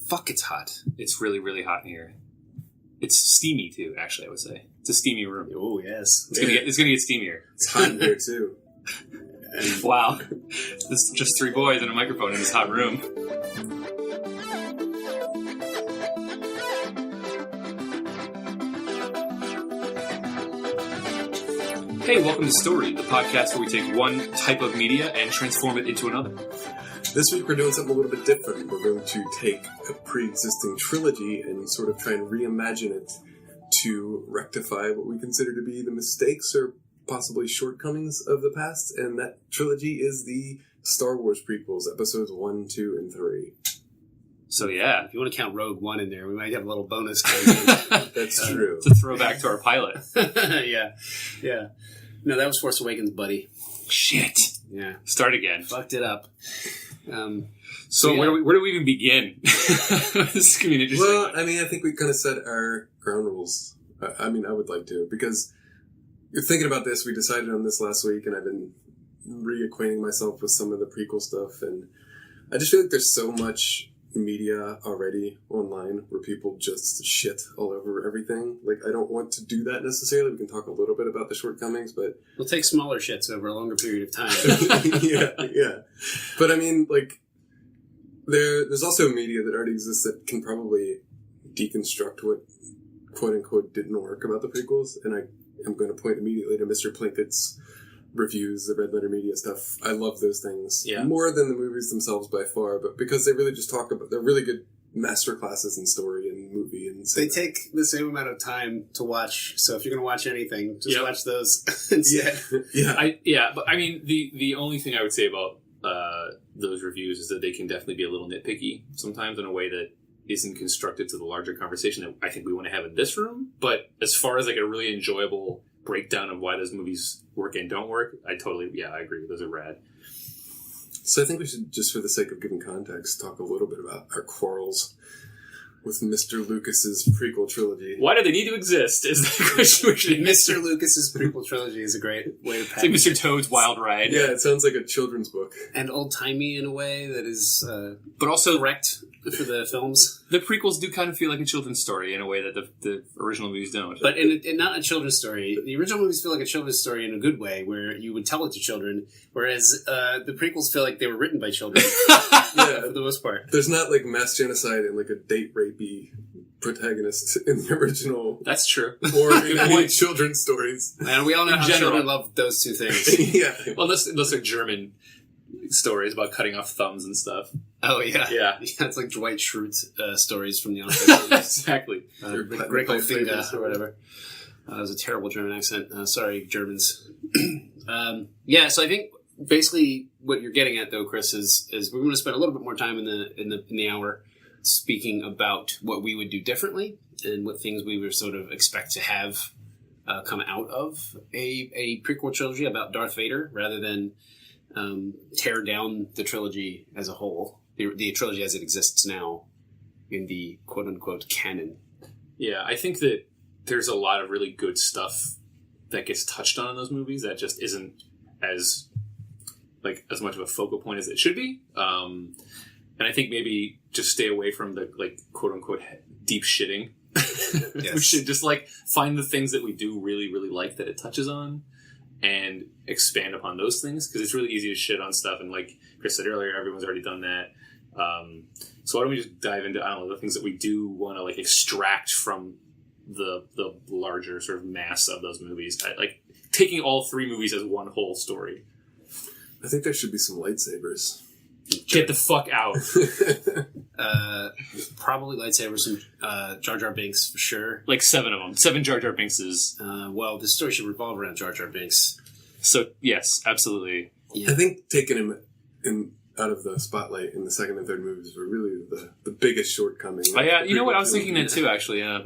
Fuck, it's hot. It's really, really hot in here. It's steamy, too, actually, I would say. It's a steamy room. Oh, yes. It's gonna get steamier. It's hot in here, too. Wow. This is just three boys and a microphone in this hot room. Hey, welcome to Storied, the podcast where we take one type of media and transform it into another. This week we're doing something a little bit different. We're going to take a pre-existing trilogy and sort of try and reimagine it to rectify what we consider to be the mistakes or possibly shortcomings of the past, and that trilogy is the Star Wars prequels, episodes 1, 2, and 3. So yeah. If you want to count Rogue One in there, we might have a little bonus. That's true. It's a throwback to our pilot. Yeah. No, that was Force Awakens, buddy. Shit. Yeah. Start again. Fucked it up. So yeah. where do we even begin? This is going to be interesting. Well, I mean, I think we kind of set our ground rules. I would like to, because thinking about this, we decided on this last week, and I've been reacquainting myself with some of the prequel stuff, and I just feel like there's so much media already online where people just shit all over everything. Like, I don't want to do that necessarily. We can talk a little bit about the shortcomings, but we'll take smaller shits over a longer period of time. yeah. But I mean, like, there's also media that already exists that can probably deconstruct what quote unquote didn't work about the prequels, and I am going to point immediately to Mr. Plinkett's reviews, the Red Letter Media stuff. I love those things more than the movies themselves by far, but because they really just talk about, they're really good master classes in story and movie, and they take the same amount of time to watch. So if you're going to watch anything, just watch those instead. But I mean, the only thing I would say about those reviews is that they can definitely be a little nitpicky sometimes in a way that isn't constructive to the larger conversation that I think we want to have in this room. But as far as like a really enjoyable breakdown of why those movies work and don't work, I agree. Those are rad. So I think we should, just for the sake of giving context, talk a little bit about our quarrels with Mr. Lucas's prequel trilogy. Why do they need to exist? Is the question. Mr. Lucas's prequel trilogy is a great way to package it's like Mr. Toad's Wild Ride. Yeah, it sounds like a children's book. And old-timey in a way that is but also correct for the films. The prequels do kind of feel like a children's story in a way that the original movies don't. But in not a children's story. The original movies feel like a children's story in a good way, where you would tell it to children, whereas the prequels feel like they were written by children. Yeah, for the most part. There's not like mass genocide and like a date rapey protagonist in the original. That's true. Or in any children's stories. And we all know how children love those two things. Yeah. Well, unless they're German stories about cutting off thumbs and stuff. Oh, yeah. Yeah. It's like Dwight Schrute stories from the office. Exactly. Greco Finger or whatever. That was a terrible German accent. Sorry, Germans. So I think basically what you're getting at, though, Chris, is we're going to spend a little bit more time in the hour speaking about what we would do differently and what things we would sort of expect to have come out of a prequel trilogy about Darth Vader, rather than tear down the trilogy as a whole, the trilogy as it exists now in the quote-unquote canon. Yeah, I think that there's a lot of really good stuff that gets touched on in those movies that just isn't as much of a focal point as it should be. And I think maybe just stay away from the quote-unquote deep shitting. Yes. We should just find the things that we do really, really like that it touches on, and expand upon those things, because it's really easy to shit on stuff, and like Chris said earlier, everyone's already done that. So why don't we just dive into, the things that we do want to extract from the larger sort of mass of those movies, taking all three movies as one whole story. I think there should be some lightsabers. Get the fuck out. Probably lightsabers and Jar Jar Binks for sure. 7 of them. 7 Jar Jar Binkses. Well, the story should revolve around Jar Jar Binks. So, yes, absolutely. Yeah. I think taking him out of the spotlight in the second and third movies were really the biggest shortcoming. Yeah, you know what? I was thinking that too, actually, yeah.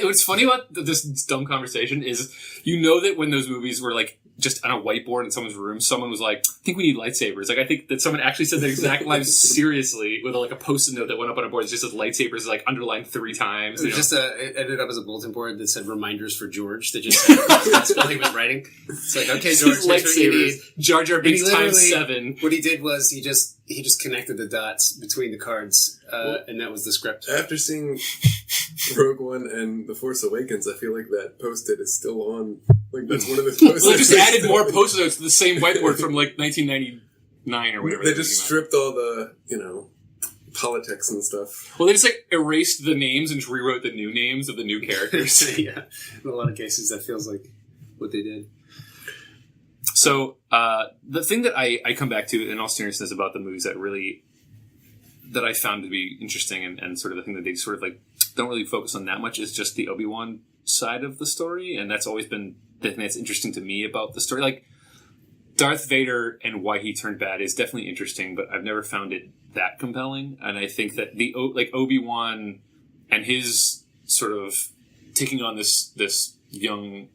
What's funny about this dumb conversation is, that when those movies were just on a whiteboard in someone's room, someone was like, I think we need lightsabers. I think that someone actually said that exact line seriously with a Post-it note that went up on a board. It just says lightsabers underlined 3 times. It it ended up as a bulletin board that said reminders for George. That just said while he was writing. It's okay, George, lightsabers. Jar Jar Binks times 7. What he did was he just connected the dots between the cards, and that was the script. After seeing Rogue One and The Force Awakens, I feel like that post-it is still on. Like, that's one of the post-its. Well, they just added more post-its to the same whiteboard from, like, 1999 or whatever. They just stripped all the, politics and stuff. Well, they just, like, erased the names and just rewrote the new names of the new characters. Yeah. In a lot of cases, that feels like what they did. So, the thing that I come back to, in all seriousness, about the movies that I found to be interesting and sort of the thing that they sort of, like, don't really focus on that much is just the Obi-Wan side of the story, and that's always been the thing that's interesting to me about the story. Like, Darth Vader and why he turned bad is definitely interesting, but I've never found it that compelling, and I think that Obi-Wan and his sort of taking on this young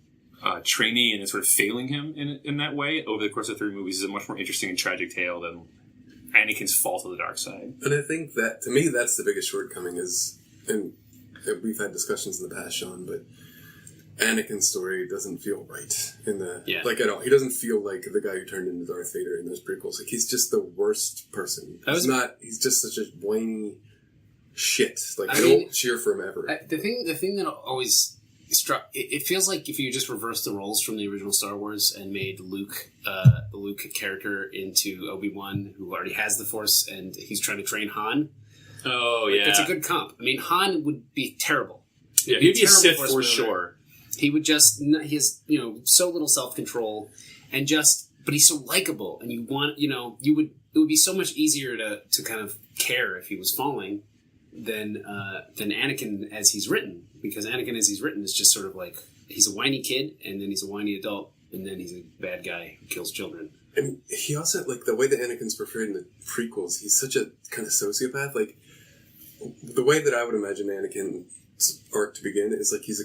trainee and then sort of failing him in that way over the course of 3 movies is a much more interesting and tragic tale than Anakin's fall to the dark side. And I think that, to me, that's the biggest shortcoming is, and we've had discussions in the past, Sean, but Anakin's story doesn't feel right like at all. He doesn't feel like the guy who turned into Darth Vader in those prequels. Like, he's just the worst person. He's just such a whiny shit. Like, I don't cheer for him ever. The thing that always struck, it feels like if you just reversed the roles from the original Star Wars and made Luke, the Luke character into Obi-Wan, who already has the Force, and he's trying to train Han. Oh, yeah. That's a good comp. I mean, Han would be terrible. Yeah, he'd be a Sith for sure. He would just, he has, so little self-control, but he's so likable, and it would be so much easier to kind of care if he was falling than Anakin as he's written, because Anakin as he's written is just sort of like, he's a whiny kid, and then he's a whiny adult, and then he's a bad guy who kills children. And he also, like, the way that Anakin's portrayed in the prequels, he's such a kind of sociopath. Like, the way that I would imagine Anakin's arc to begin is like he's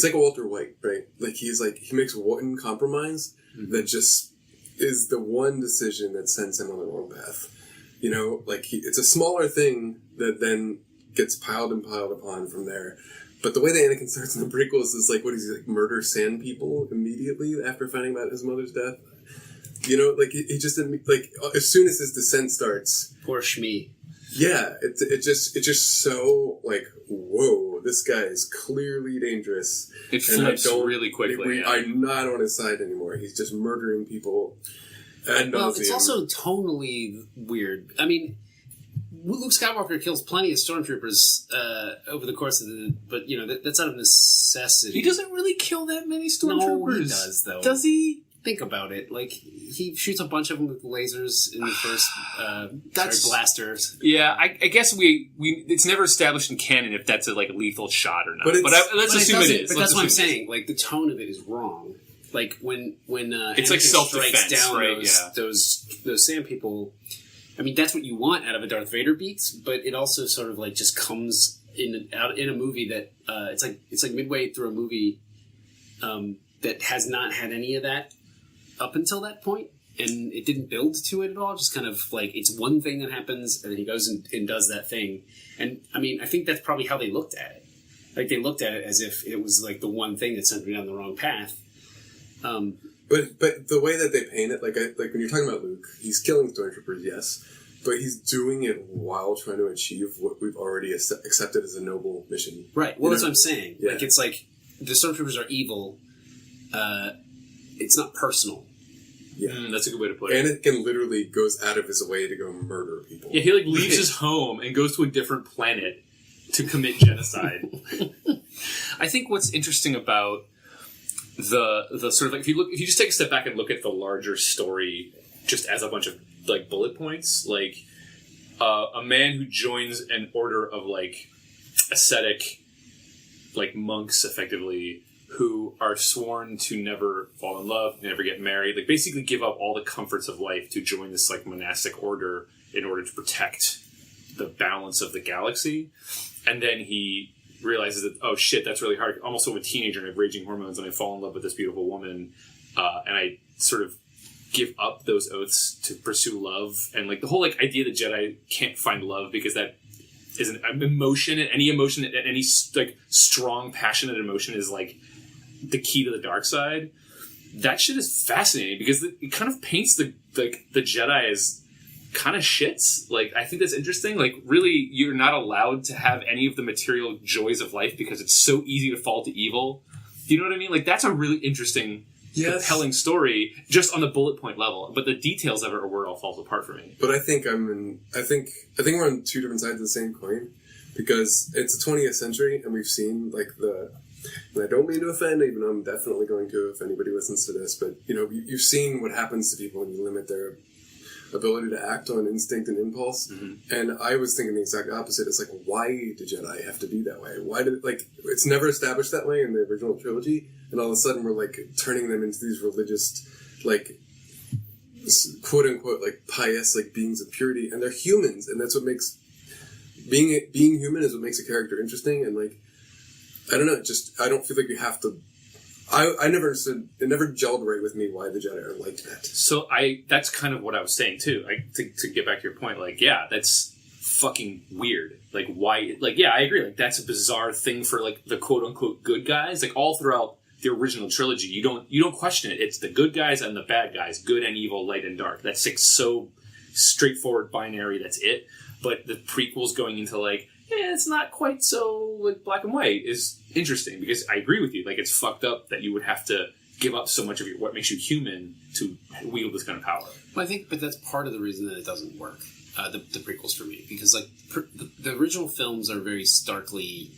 like a Walter White, right? Like, he makes one compromise that just is the one decision that sends him on the wrong path. It's a smaller thing that then gets piled and piled upon from there. But the way that Anakin starts in the prequels is like, what is he, like, murder sand people immediately after finding out his mother's death? He just didn't, like, as soon as his descent starts. Poor Shmi. Yeah, it's just so, like, whoa, this guy is clearly dangerous. It flips really quickly. I'm not on his side anymore. He's just murdering people. Well, it's also tonally weird. I mean, Luke Skywalker kills plenty of stormtroopers over the course of but that's out of necessity. He doesn't really kill that many stormtroopers. No, he does, though. Does he? Think about it. Like, he shoots a bunch of them with lasers in the first blasters. Yeah, I guess we it's never established in canon if that's a lethal shot or not. But let's assume it is. But that's what I'm saying. Like, the tone of it is wrong. Like, when it's like self-defense, strikes down right? those sand people. I mean, that's what you want out of a Darth Vader beat, but it also sort of like just comes in a movie that it's like midway through a movie that has not had any of that up until that point, and it didn't build to it at all. Just kind of like, it's one thing that happens, and then he goes and does that thing. And I mean, I think that's probably how they looked at it. Like, they looked at it as if it was like the one thing that sent me down the wrong path. But the way that they paint it, like when you're talking about Luke, he's killing stormtroopers, yes, but he's doing it while trying to achieve what we've already accepted as a noble mission. Right. Well, that's what I'm saying. Yeah. Like, it's like the stormtroopers are evil. It's not personal. Yeah, that's a good way to put it. Anakin literally goes out of his way to go murder people. Yeah, he leaves his home and goes to a different planet to commit genocide. I think what's interesting about the sort of like, if you just take a step back and look at the larger story just as a bunch of bullet points, a man who joins an order of ascetic monks, effectively, who are sworn to never fall in love, never get married, basically give up all the comforts of life to join this monastic order in order to protect the balance of the galaxy. And then he realizes that, oh shit, that's really hard. Almost I'm a teenager and I have raging hormones and I fall in love with this beautiful woman. And I sort of give up those oaths to pursue love. And the whole idea that Jedi can't find love because that is an emotion, and any emotion, any strong, passionate emotion is the key to the dark side. That shit is fascinating because it kind of paints the Jedi as kind of shits. Like, I think that's interesting. Like, really, you're not allowed to have any of the material joys of life because it's so easy to fall to evil. Do you know what I mean? Like, that's a really interesting, compelling story just on the bullet point level. But the details of it are where it all falls apart for me. But I think I think we're on two different sides of the same coin, because it's the 20th century and we've seen like and I don't mean to offend, even though I'm definitely going to if anybody listens to this, but you know, you've seen what happens to people when you limit their ability to act on instinct and impulse. Mm-hmm. And I was thinking the exact opposite. It's like, why do Jedi have to be that way? Why did, like, it's never established that way in the original trilogy, and all of a sudden we're like turning them into these religious, like, quote unquote, like pious, like beings of purity, and they're humans, and that's what makes being human is what makes a character interesting. And like, I don't know, just I don't feel like you have to. I never understood. It never gelled right with me why the Jedi are like that. So that's kind of what I was saying too. To get back to your point, like, yeah, that's fucking weird. Like, why? Like, yeah, I agree. Like, that's a bizarre thing for like the quote unquote good guys. Like, all throughout the original trilogy, you don't question it. It's the good guys and the bad guys, good and evil, light and dark. That's like so straightforward, binary. That's it. But the prequels going into like, it's not quite so like black and white is interesting, because I agree with you. Like, it's fucked up that you would have to give up so much of what makes you human to wield this kind of power. Well, I think, but that's part of the reason that it doesn't work. The prequels for me, because like the original films are very starkly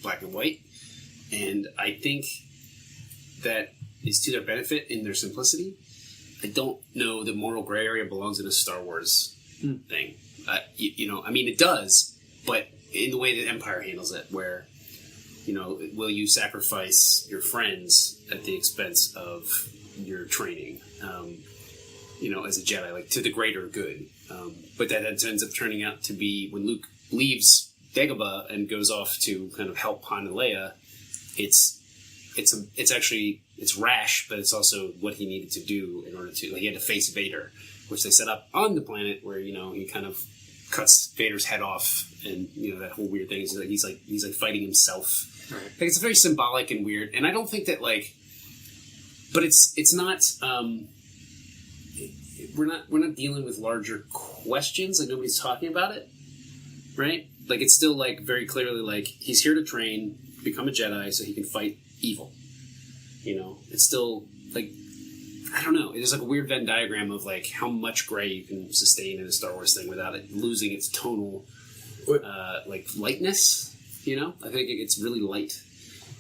black and white, and I think that is to their benefit in their simplicity. I don't know the moral gray area belongs in a Star Wars thing. You know, I mean, it does. But in the way that Empire handles it, where, you know, will you sacrifice your friends at the expense of your training, you know, as a Jedi, like to the greater good? But that ends up turning out to be, when Luke leaves Dagobah and goes off to kind of help Han and Leia, it's rash, but it's also what he needed to do in order to, like, he had to face Vader, which they set up on the planet where, you know, he kind of cuts Vader's head off, and you know that whole weird thing is like he's like fighting himself. Right. Like, it's very symbolic and weird, and I don't think that like, but it's not. We're not dealing with larger questions. Like, nobody's talking about it, right? Like, it's still like very clearly like he's here to train, become a Jedi, so he can fight evil. You know, it's still like, I don't know. There's like a weird Venn diagram of like how much gray you can sustain in a Star Wars thing without it losing its tonal, like lightness. You know, I think it's really light,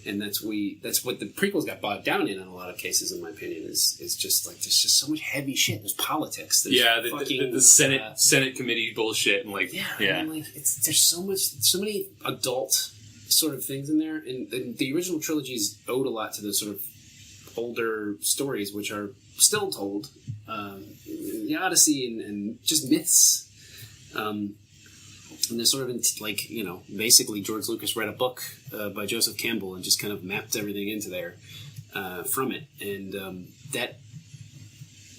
and that's what the prequels got bogged down in a lot of cases, in my opinion. Is just like there's just so much heavy shit. There's politics. There's the Senate committee bullshit, and like I mean, like there's so many adult sort of things in there, and the original trilogies owed a lot to the sort of older stories, which are still told, the Odyssey and just myths, and they're sort of like, you know, basically George Lucas read a book by Joseph Campbell and just kind of mapped everything into there from it, and that,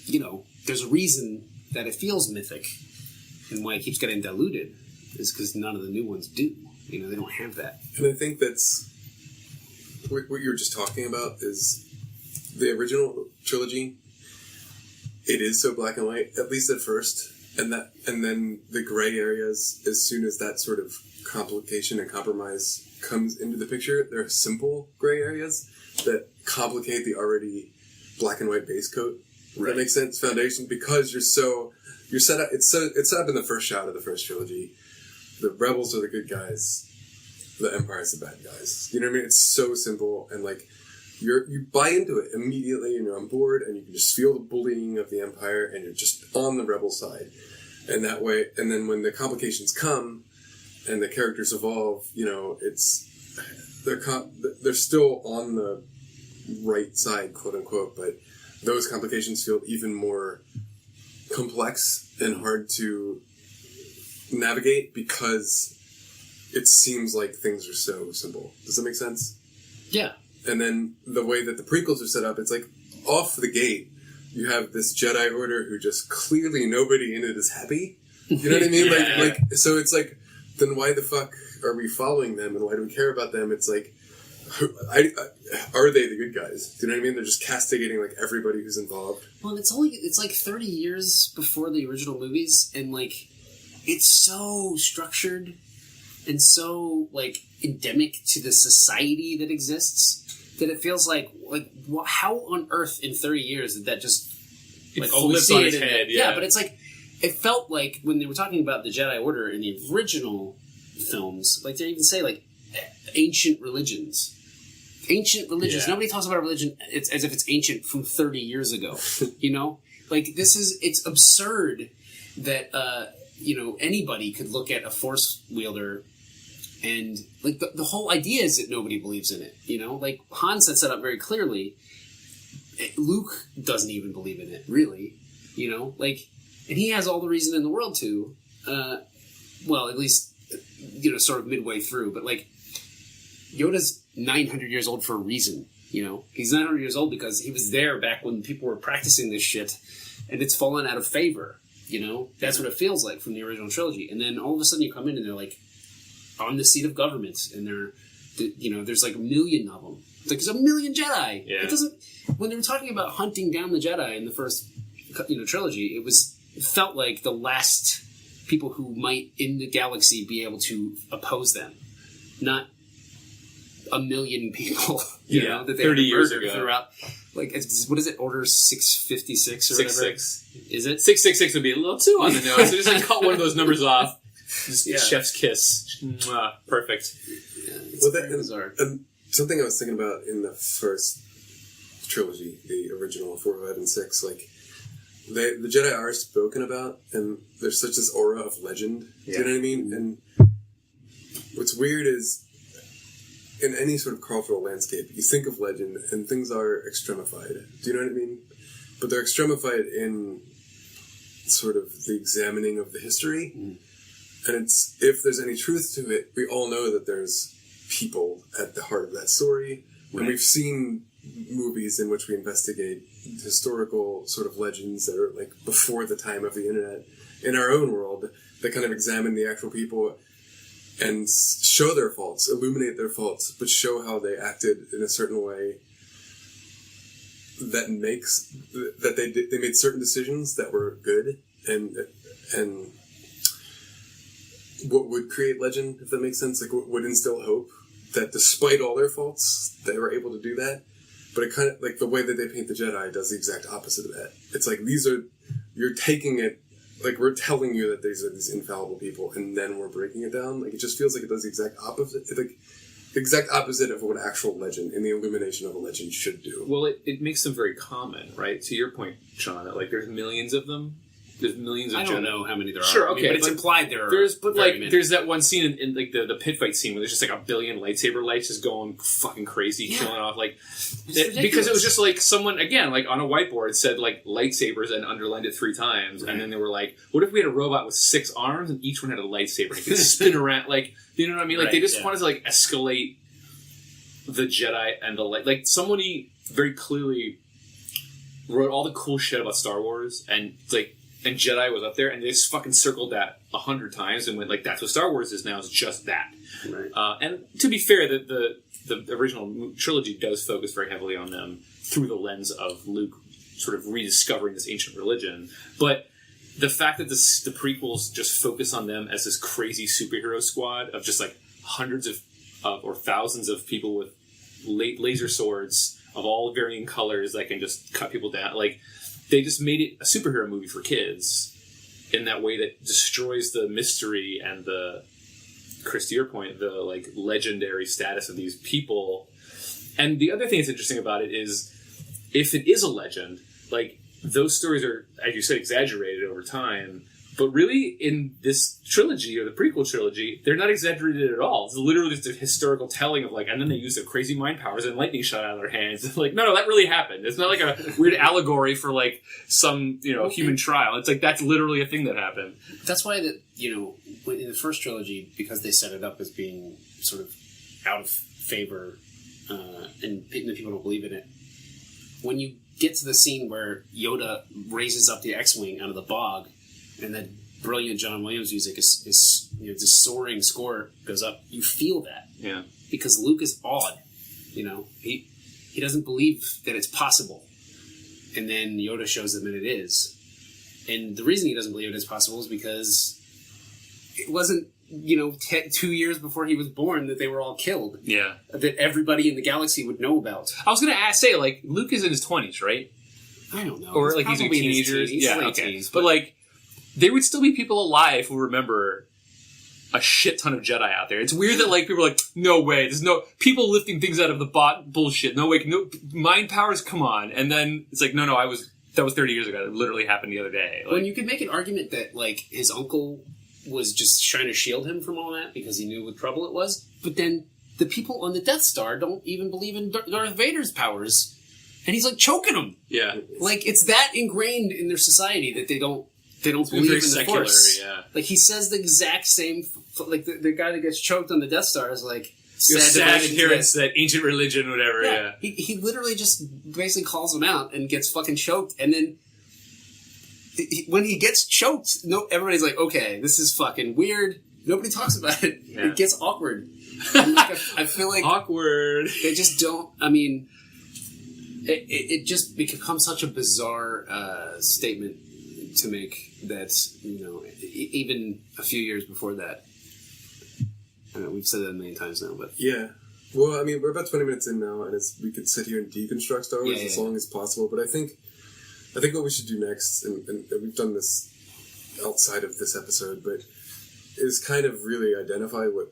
you know, there's a reason that it feels mythic, and why it keeps getting diluted is because none of the new ones do. You know, they don't have that. And I think that's what you were just talking about is the original trilogy. It is so black and white, at least at first, and then the gray areas, as soon as that sort of complication and compromise comes into the picture, there are simple gray areas that complicate the already black and white base coat. Right. That makes sense. Foundation, because you're set up. It's set up in the first shot of the first trilogy. The rebels are the good guys. The Empire's the bad guys. You know what I mean? It's so simple, and like you buy into it immediately, and you're on board, and you can just feel the bullying of the Empire, and you're just on the rebel side. And that way, and then when the complications come, and the characters evolve, you know, they're still on the right side, quote unquote, but those complications feel even more complex and hard to navigate because it seems like things are so simple. Does that make sense? Yeah. And then the way that the prequels are set up, it's like off the gate, you have this Jedi Order who just clearly nobody in it is happy. You know what I mean? Yeah. So it's like, then why the fuck are we following them, and why do we care about them? It's like, Are they the good guys? Do you know what I mean? They're just castigating like everybody who's involved. Well, it's like 30 years before the original movies, and like it's so structured and so like endemic to the society that exists that it feels like how on earth in 30 years did that just like flips on its head? Yeah, but it's like it felt like when they were talking about the Jedi Order in the original films, like they even say like ancient religions. Yeah. Nobody talks about religion as if it's ancient from 30 years ago. You know, like it's absurd that anybody could look at a Force wielder and like the whole idea is that nobody believes in it. You know, like Han sets that up very clearly. Luke doesn't even believe in it, really. You know, like, and he has all the reason in the world to. Well, at least sort of midway through, but like Yoda's 900 years old for a reason. You know, he's 900 years old because he was there back when people were practicing this shit, and it's fallen out of favor. You know, that's what it feels like from the original trilogy. And then all of a sudden you come in and they're like on the seat of government, and there's like a million of them. It's like there's a million Jedi. Yeah. It doesn't. When they were talking about hunting down the Jedi in the first trilogy, it felt like the last people who might in the galaxy be able to oppose them, not a million people. You know, that they 30 years murdered ago throughout. Like, what is it? Order 656 or whatever? 666. Is it? 666 would be a little too on the nose. So just like cut one of those numbers off. Just Yeah. chef's kiss. Mwah. Perfect. Yeah, it's very bizarre. And something I was thinking about in the first trilogy, the original 4, 5, and 6, like the Jedi are spoken about, and there's such this aura of legend. Do you know what I mean? And what's weird is, in any sort of cultural landscape, you think of legend, and things are extremified. Do you know what I mean? But they're extremified in sort of the examining of the history. And it's, if there's any truth to it, we all know that there's people at the heart of that story. Right. And we've seen movies in which we investigate historical sort of legends that are like before the time of the internet in our own world that kind of examine the actual people and show their faults, illuminate their faults, but show how they acted in a certain way that makes that they made certain decisions that were good and what would create legend, if that makes sense, like what would instill hope that despite all their faults they were able to do that. But it kind of like the way that they paint the Jedi does the exact opposite of that. It's like you're taking it like we're telling you that these are these infallible people, and then we're breaking it down. Like it just feels like it does the exact opposite. Like the exact opposite of what actual legend and the illumination of a legend should do. Well, it makes them very common, right? To your point, Sean, that like there's millions of them. There's millions of I don't know how many there are. Sure, okay. but it's implied there are. There's that one scene in like the pit fight scene where there's just like a billion lightsaber lights just going fucking crazy, killing off like because it was just like someone again like on a whiteboard said like lightsabers and underlined it 3 times, and then they were like, what if we had a robot with 6 arms and each one had a lightsaber and it could spin around, like, you know what I mean? Like they just wanted to like escalate the Jedi and the light. Like somebody very clearly wrote all the cool shit about Star Wars and like. And Jedi was up there, and they just fucking circled that 100 times and went like, "That's what Star Wars is now. It's just that." Right. And to be fair, the original trilogy does focus very heavily on them through the lens of Luke sort of rediscovering this ancient religion. But the fact that the prequels just focus on them as this crazy superhero squad of just like hundreds of or thousands of people with laser swords of all varying colors that can just cut people down, like. They just made it a superhero movie for kids in that way that destroys the mystery and the, Chris, to your point, the like legendary status of these people. And the other thing that's interesting about it is if it is a legend, like those stories are, as you said, exaggerated over time. But really, in this trilogy, or the prequel trilogy, they're not exaggerated at all. It's literally just a historical telling of like, and then they use their crazy mind powers and lightning shot out of their hands. It's like, no, that really happened. It's not like a weird allegory for like some, human trial. It's like, that's literally a thing that happened. That's why that, in the first trilogy, because they set it up as being sort of out of favor, and the people don't believe in it, when you get to the scene where Yoda raises up the X-Wing out of the bog, and that brilliant John Williams music is this soaring score goes up. You feel that, yeah, because Luke is awed, He doesn't believe that it's possible. And then Yoda shows him that it is. And the reason he doesn't believe it is possible is because it wasn't, 2 years before he was born that they were all killed. Yeah. That everybody in the galaxy would know about. I was going to say, like, Luke is in his 20s, right? I don't know. Or, like, he's a teenager. Yeah, late okay. teens, but, like, there would still be people alive who remember a shit ton of Jedi out there. It's weird that, like, people are like, no way, there's no... People lifting things out of the bot bullshit. No way, no... Mind powers, come on. And then it's like, no, that was 30 years ago. It literally happened the other day. Like, when you could make an argument that, like, his uncle was just trying to shield him from all that because he knew what trouble it was, but then the people on the Death Star don't even believe in Darth Vader's powers, and he's, like, choking them. Yeah. Like, it's that ingrained in their society that they don't believe in the Force. Yeah. Like, he says the exact same... Like, the guy that gets choked on the Death Sar is, like... sad adherence to that ancient religion, whatever, yeah. He literally just basically calls him out and gets fucking choked, and then... when he gets choked, everybody's like, okay, this is fucking weird. Nobody talks about it. Yeah. It gets awkward. And, like, I feel like... Awkward. They just don't... I mean... It just becomes such a bizarre statement to make that, even a few years before that. I know, we've said that a million times now, but... Yeah. Well, I mean, we're about 20 minutes in now, and we could sit here and deconstruct Star Wars as long as possible, but I think what we should do next, and we've done this outside of this episode, but is kind of really identify what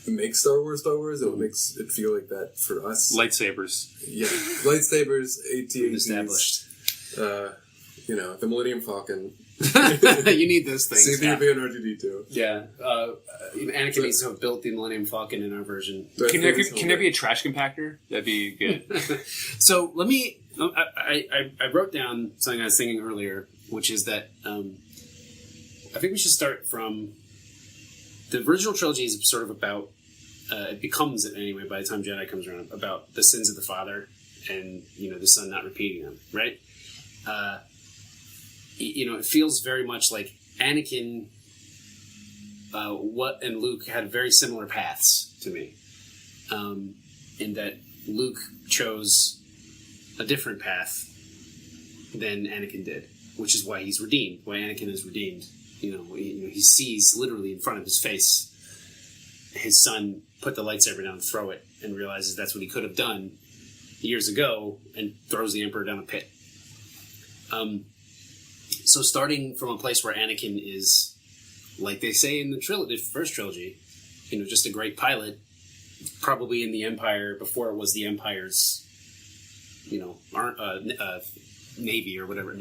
makes Star Wars, and what makes it feel like that for us. Lightsabers. Yeah. Lightsabers, AT-ATs. Established. The Millennium Falcon. You need those things. C-3PO and R2-D2. Yeah. Anakin needs to have built the Millennium Falcon in our version. Can there be a trash compactor? That'd be good. So let me... I wrote down something I was thinking earlier, which is that I think we should start from... The original trilogy is sort of about... it becomes, anyway, by the time Jedi comes around, about the sins of the father and, the son not repeating them, right? It feels very much like Anakin and Luke had very similar paths to me. In that Luke chose a different path than Anakin did, which is why he's redeemed, why Anakin is redeemed. He sees literally in front of his face his son put the lightsaber down and throw it, and realizes that's what he could have done years ago, and throws the Emperor down a pit. So starting from a place where Anakin is, like they say in the first trilogy, just a great pilot, probably in the Empire before it was the Empire's, Navy or whatever,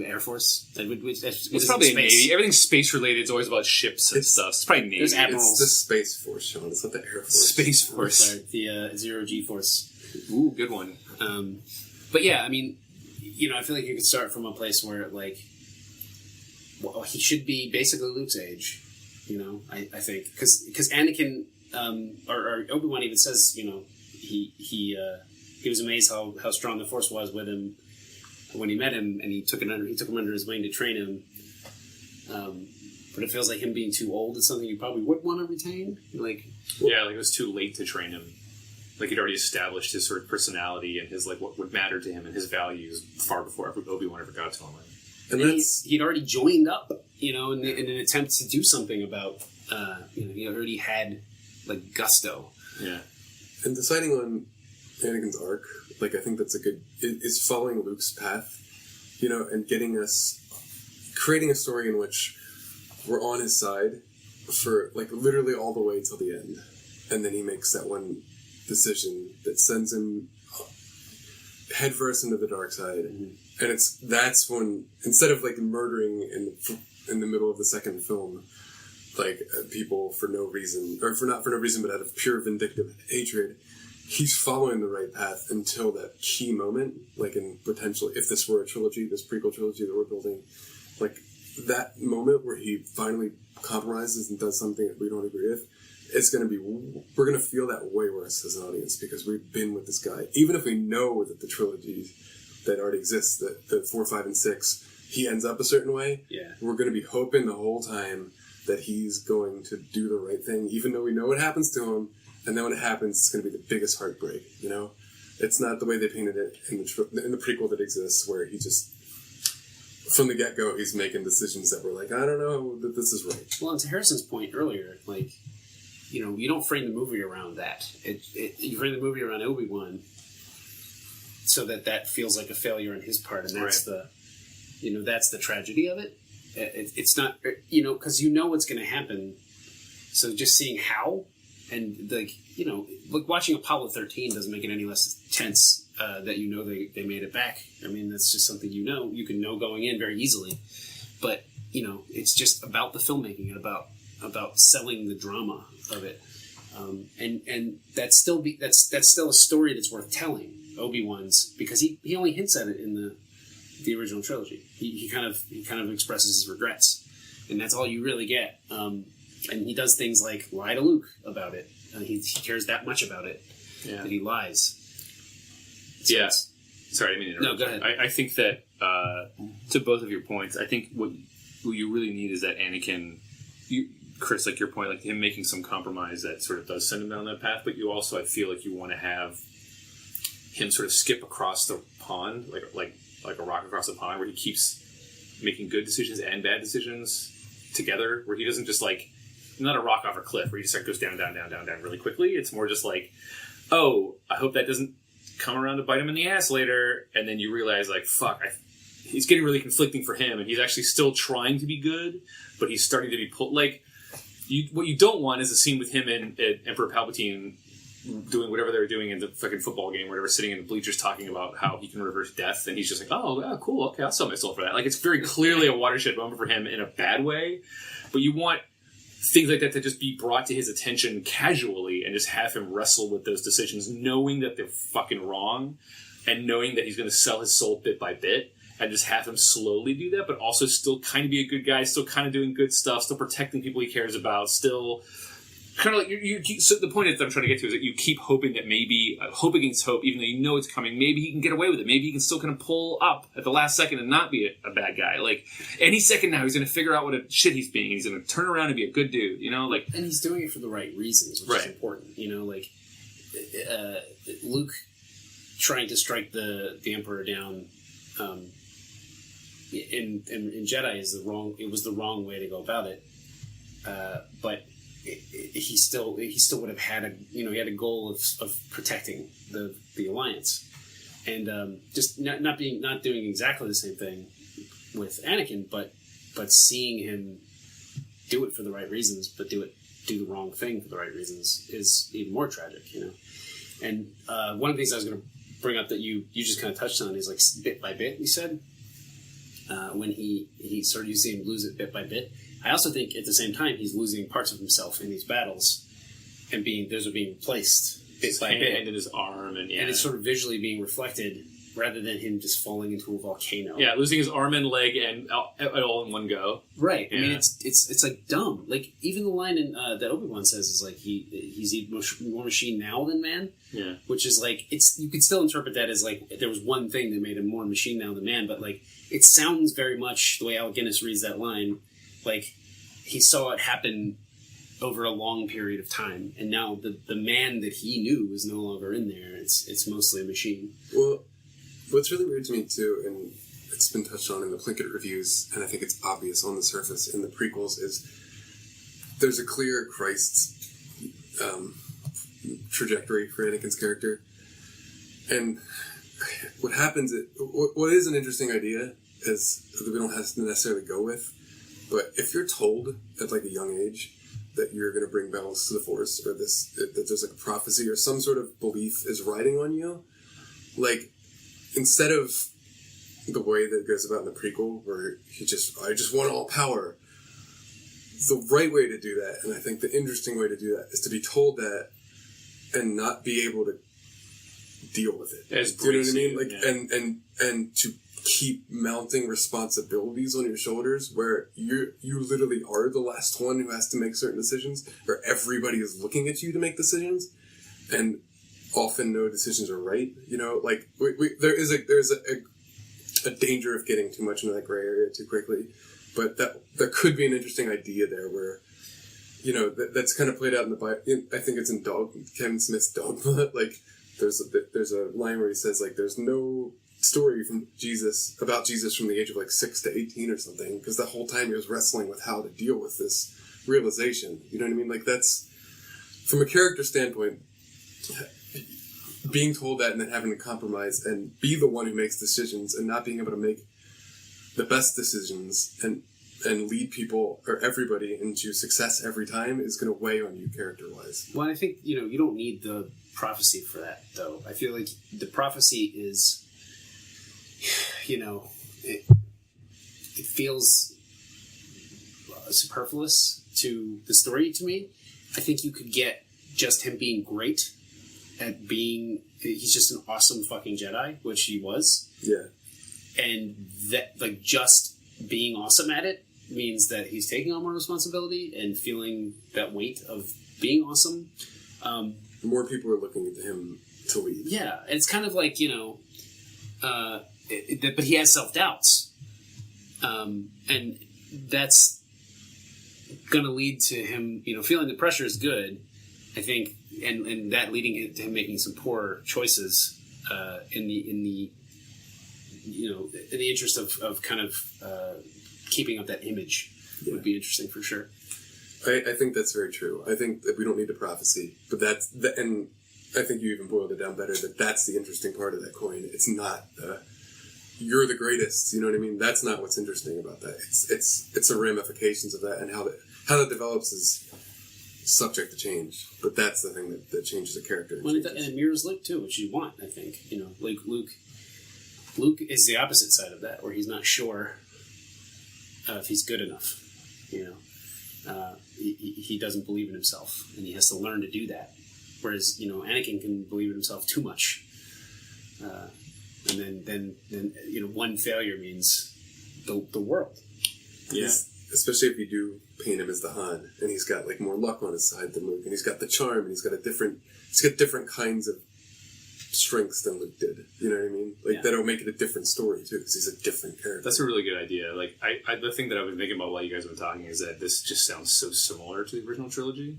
Air Force. It's probably a Navy. Everything space related is always about ships and stuff. It's probably Navy. There's admirals. It's the Space Force, Sean. It's not the Air Force. Space Force. Sorry, the Zero G Force. Ooh, good one. But yeah, I mean, I feel like you could start from a place where, like, he should be basically Luke's age. I think because Anakin or Obi-Wan even says, he was amazed how strong the Force was with him when he met him, and he took him under his wing to train him. But it feels like him being too old is something you probably would want to retain. Like it was too late to train him. Like, he'd already established his sort of personality and his, like, what would matter to him and his values far before Obi-Wan ever got to him. And he'd already joined up, in an attempt to do something about, he already had, like, gusto. Yeah. And deciding on Anakin's arc, like, I think that's is following Luke's path, and creating a story in which we're on his side for, like, literally all the way till the end. And then he makes that one decision that sends him headfirst into the dark side. Mm-hmm. And that's when, instead of, like, murdering in the middle of the second film, like, people for no reason, or not for no reason, but out of pure vindictive hatred, he's following the right path until that key moment, like, in potentially, if this were a trilogy, this prequel trilogy that we're building, like, that moment where he finally compromises and does something that we don't agree with, we're going to feel that way worse as an audience, because we've been with this guy. Even if we know that the trilogies that already exist, the 4, 5, and 6, he ends up a certain way, we're going to be hoping the whole time that he's going to do the right thing, even though we know what happens to him, and then when it happens, it's going to be the biggest heartbreak. You know, it's not the way they painted it in the prequel that exists, where he just from the get-go he's making decisions that were like, I don't know that this is right. Well, and to Harrison's point earlier, like, you know, you don't frame the movie around that. You frame the movie around Obi-Wan, so that feels like a failure on his part, and that's that's the tragedy of it. It's not, you know, because you know what's going to happen. So just seeing how, and like, you know, like watching Apollo 13 doesn't make it any less tense that you know they made it back. I mean, that's just something you can know going in very easily. But, you know, it's just about the filmmaking and about selling the drama of it. And that's still a story that's worth telling, Obi-Wan's, because he only hints at it in the original trilogy. He kind of expresses his regrets, and that's all you really get. And he does things like lie to Luke about it. He cares that much about it that he lies. So yes. Sorry, I didn't mean to interrupt. No, go ahead. I think that to both of your points, I think what you really need is that Anakin, Chris, like your point, like him making some compromise that sort of does send him down that path. But you also, I feel like you want to have him sort of skip across the pond, like a rock across the pond, where he keeps making good decisions and bad decisions together, where he doesn't just like, not a rock off a cliff where he just like goes down really quickly. It's more just like, oh, I hope that doesn't come around to bite him in the ass later. And then you realize like, fuck, he's getting really conflicting for him, and he's actually still trying to be good, but he's starting to be pulled. Like, what you don't want is a scene with him and Emperor Palpatine doing whatever they were doing in the fucking football game, or whatever, sitting in the bleachers talking about how he can reverse death, and he's just like, oh, yeah, cool, okay, I'll sell my soul for that. Like, it's very clearly a watershed moment for him in a bad way, but you want things like that to just be brought to his attention casually and just have him wrestle with those decisions, knowing that they're fucking wrong, and knowing that he's going to sell his soul bit by bit, and just have him slowly do that, but also still kind of be a good guy, still kind of doing good stuff, still protecting people he cares about, still kind of like so the point that I'm trying to get to is that you keep hoping that maybe hope against hope, even though you know it's coming, maybe he can get away with it, maybe he can still kind of pull up at the last second and not be a bad guy. Like, any second now he's going to figure out what a shit he's being, he's going to turn around and be a good dude, you know, like, and he's doing it for the right reasons, which is important, you know, like Luke trying to strike the Emperor down in Jedi it was the wrong way to go about it, but he still would have had he had a goal of protecting the Alliance, and just not doing exactly the same thing with Anakin, but seeing him do it for the right reasons, but do the wrong thing for the right reasons is even more tragic, you know. And one of the things I was going to bring up that you just kind of touched on is like bit by bit. You said when he started, you see him lose it bit by bit. I also think at the same time he's losing parts of himself in these battles, and those are being replaced bit by bit, and in his arm, and it's sort of visually being reflected rather than him just falling into a volcano. Yeah, losing his arm and leg and all in one go. Right. Yeah. I mean, it's like dumb. Like, even the line in that Obi-Wan says is like he's even more machine now than man. Yeah. Which is like, you could still interpret that as like there was one thing that made him more machine now than man, but like it sounds very much the way Alec Guinness reads that line, like he saw it happen over a long period of time, and now the man that he knew is no longer in there. It's mostly a machine. Well, what's really weird to me too, and it's been touched on in the Plinkett reviews, and I think it's obvious on the surface in the prequels, is there's a clear Christ trajectory for Anakin's character. And what happens, what is an interesting idea is that we don't have to necessarily go with, but if you're told at like a young age that you're going to bring balance to the Force, or that there's like a prophecy or some sort of belief is riding on you, like, instead of the way that it goes about in the prequel, where I just want all power, the right way to do that, and I think the interesting way to do that, is to be told that and not be able to deal with it. Do you know what I mean? Like, yeah. and to keep mounting responsibilities on your shoulders, where you literally are the last one who has to make certain decisions, where everybody is looking at you to make decisions, and often no decisions are right. You know, like there's a danger of getting too much into that gray area too quickly, but that could be an interesting idea there, where that's kind of played out in the Bible. I think it's in Kevin Smith's Dogma. Like, there's a line where he says, like, there's no story from Jesus about Jesus from the age of like 6 to 18 or something, because the whole time he was wrestling with how to deal with this realization. You know what I mean? Like, that's, from a character standpoint, being told that and then having to compromise and be the one who makes decisions and not being able to make the best decisions and lead people or everybody into success every time is going to weigh on you character-wise. Well, I think, you don't need the prophecy for that, though. I feel like the prophecy is, it feels superfluous to the story to me. I think you could get just him being great at being, he's just an awesome fucking Jedi, which he was. Yeah. And that, like, just being awesome at it means that he's taking on more responsibility and feeling that weight of being awesome. More people are looking to him to lead. Yeah, and it's kind of like, but he has self-doubts. And that's going to lead to him, feeling the pressure is good, I think, and that leading to him making some poor choices in the interest of kind of keeping up that image would be interesting for sure. I think that's very true. I think that we don't need a prophecy, but and I think you even boiled it down better, that's the interesting part of that coin. It's not you're the greatest, you know what I mean? That's not what's interesting about that. It's the ramifications of that, and how that develops is subject to change. But that's the thing that changes a character. And it mirrors Luke too, which you want, I think. Like Luke is the opposite side of that, where he's not sure if he's good enough. He doesn't believe in himself, and he has to learn to do that. Whereas, Anakin can believe in himself too much. And then one failure means the world. Yeah. Especially if you do paint him as the Han, and he's got like more luck on his side than Luke, and he's got the charm, and he's got different kinds of strengths than Luke did. You know what I mean? Like, that'll make it a different story too, because he's a different character. That's a really good idea. Like, the thing that I was thinking about while you guys were talking is that this just sounds so similar to the original trilogy,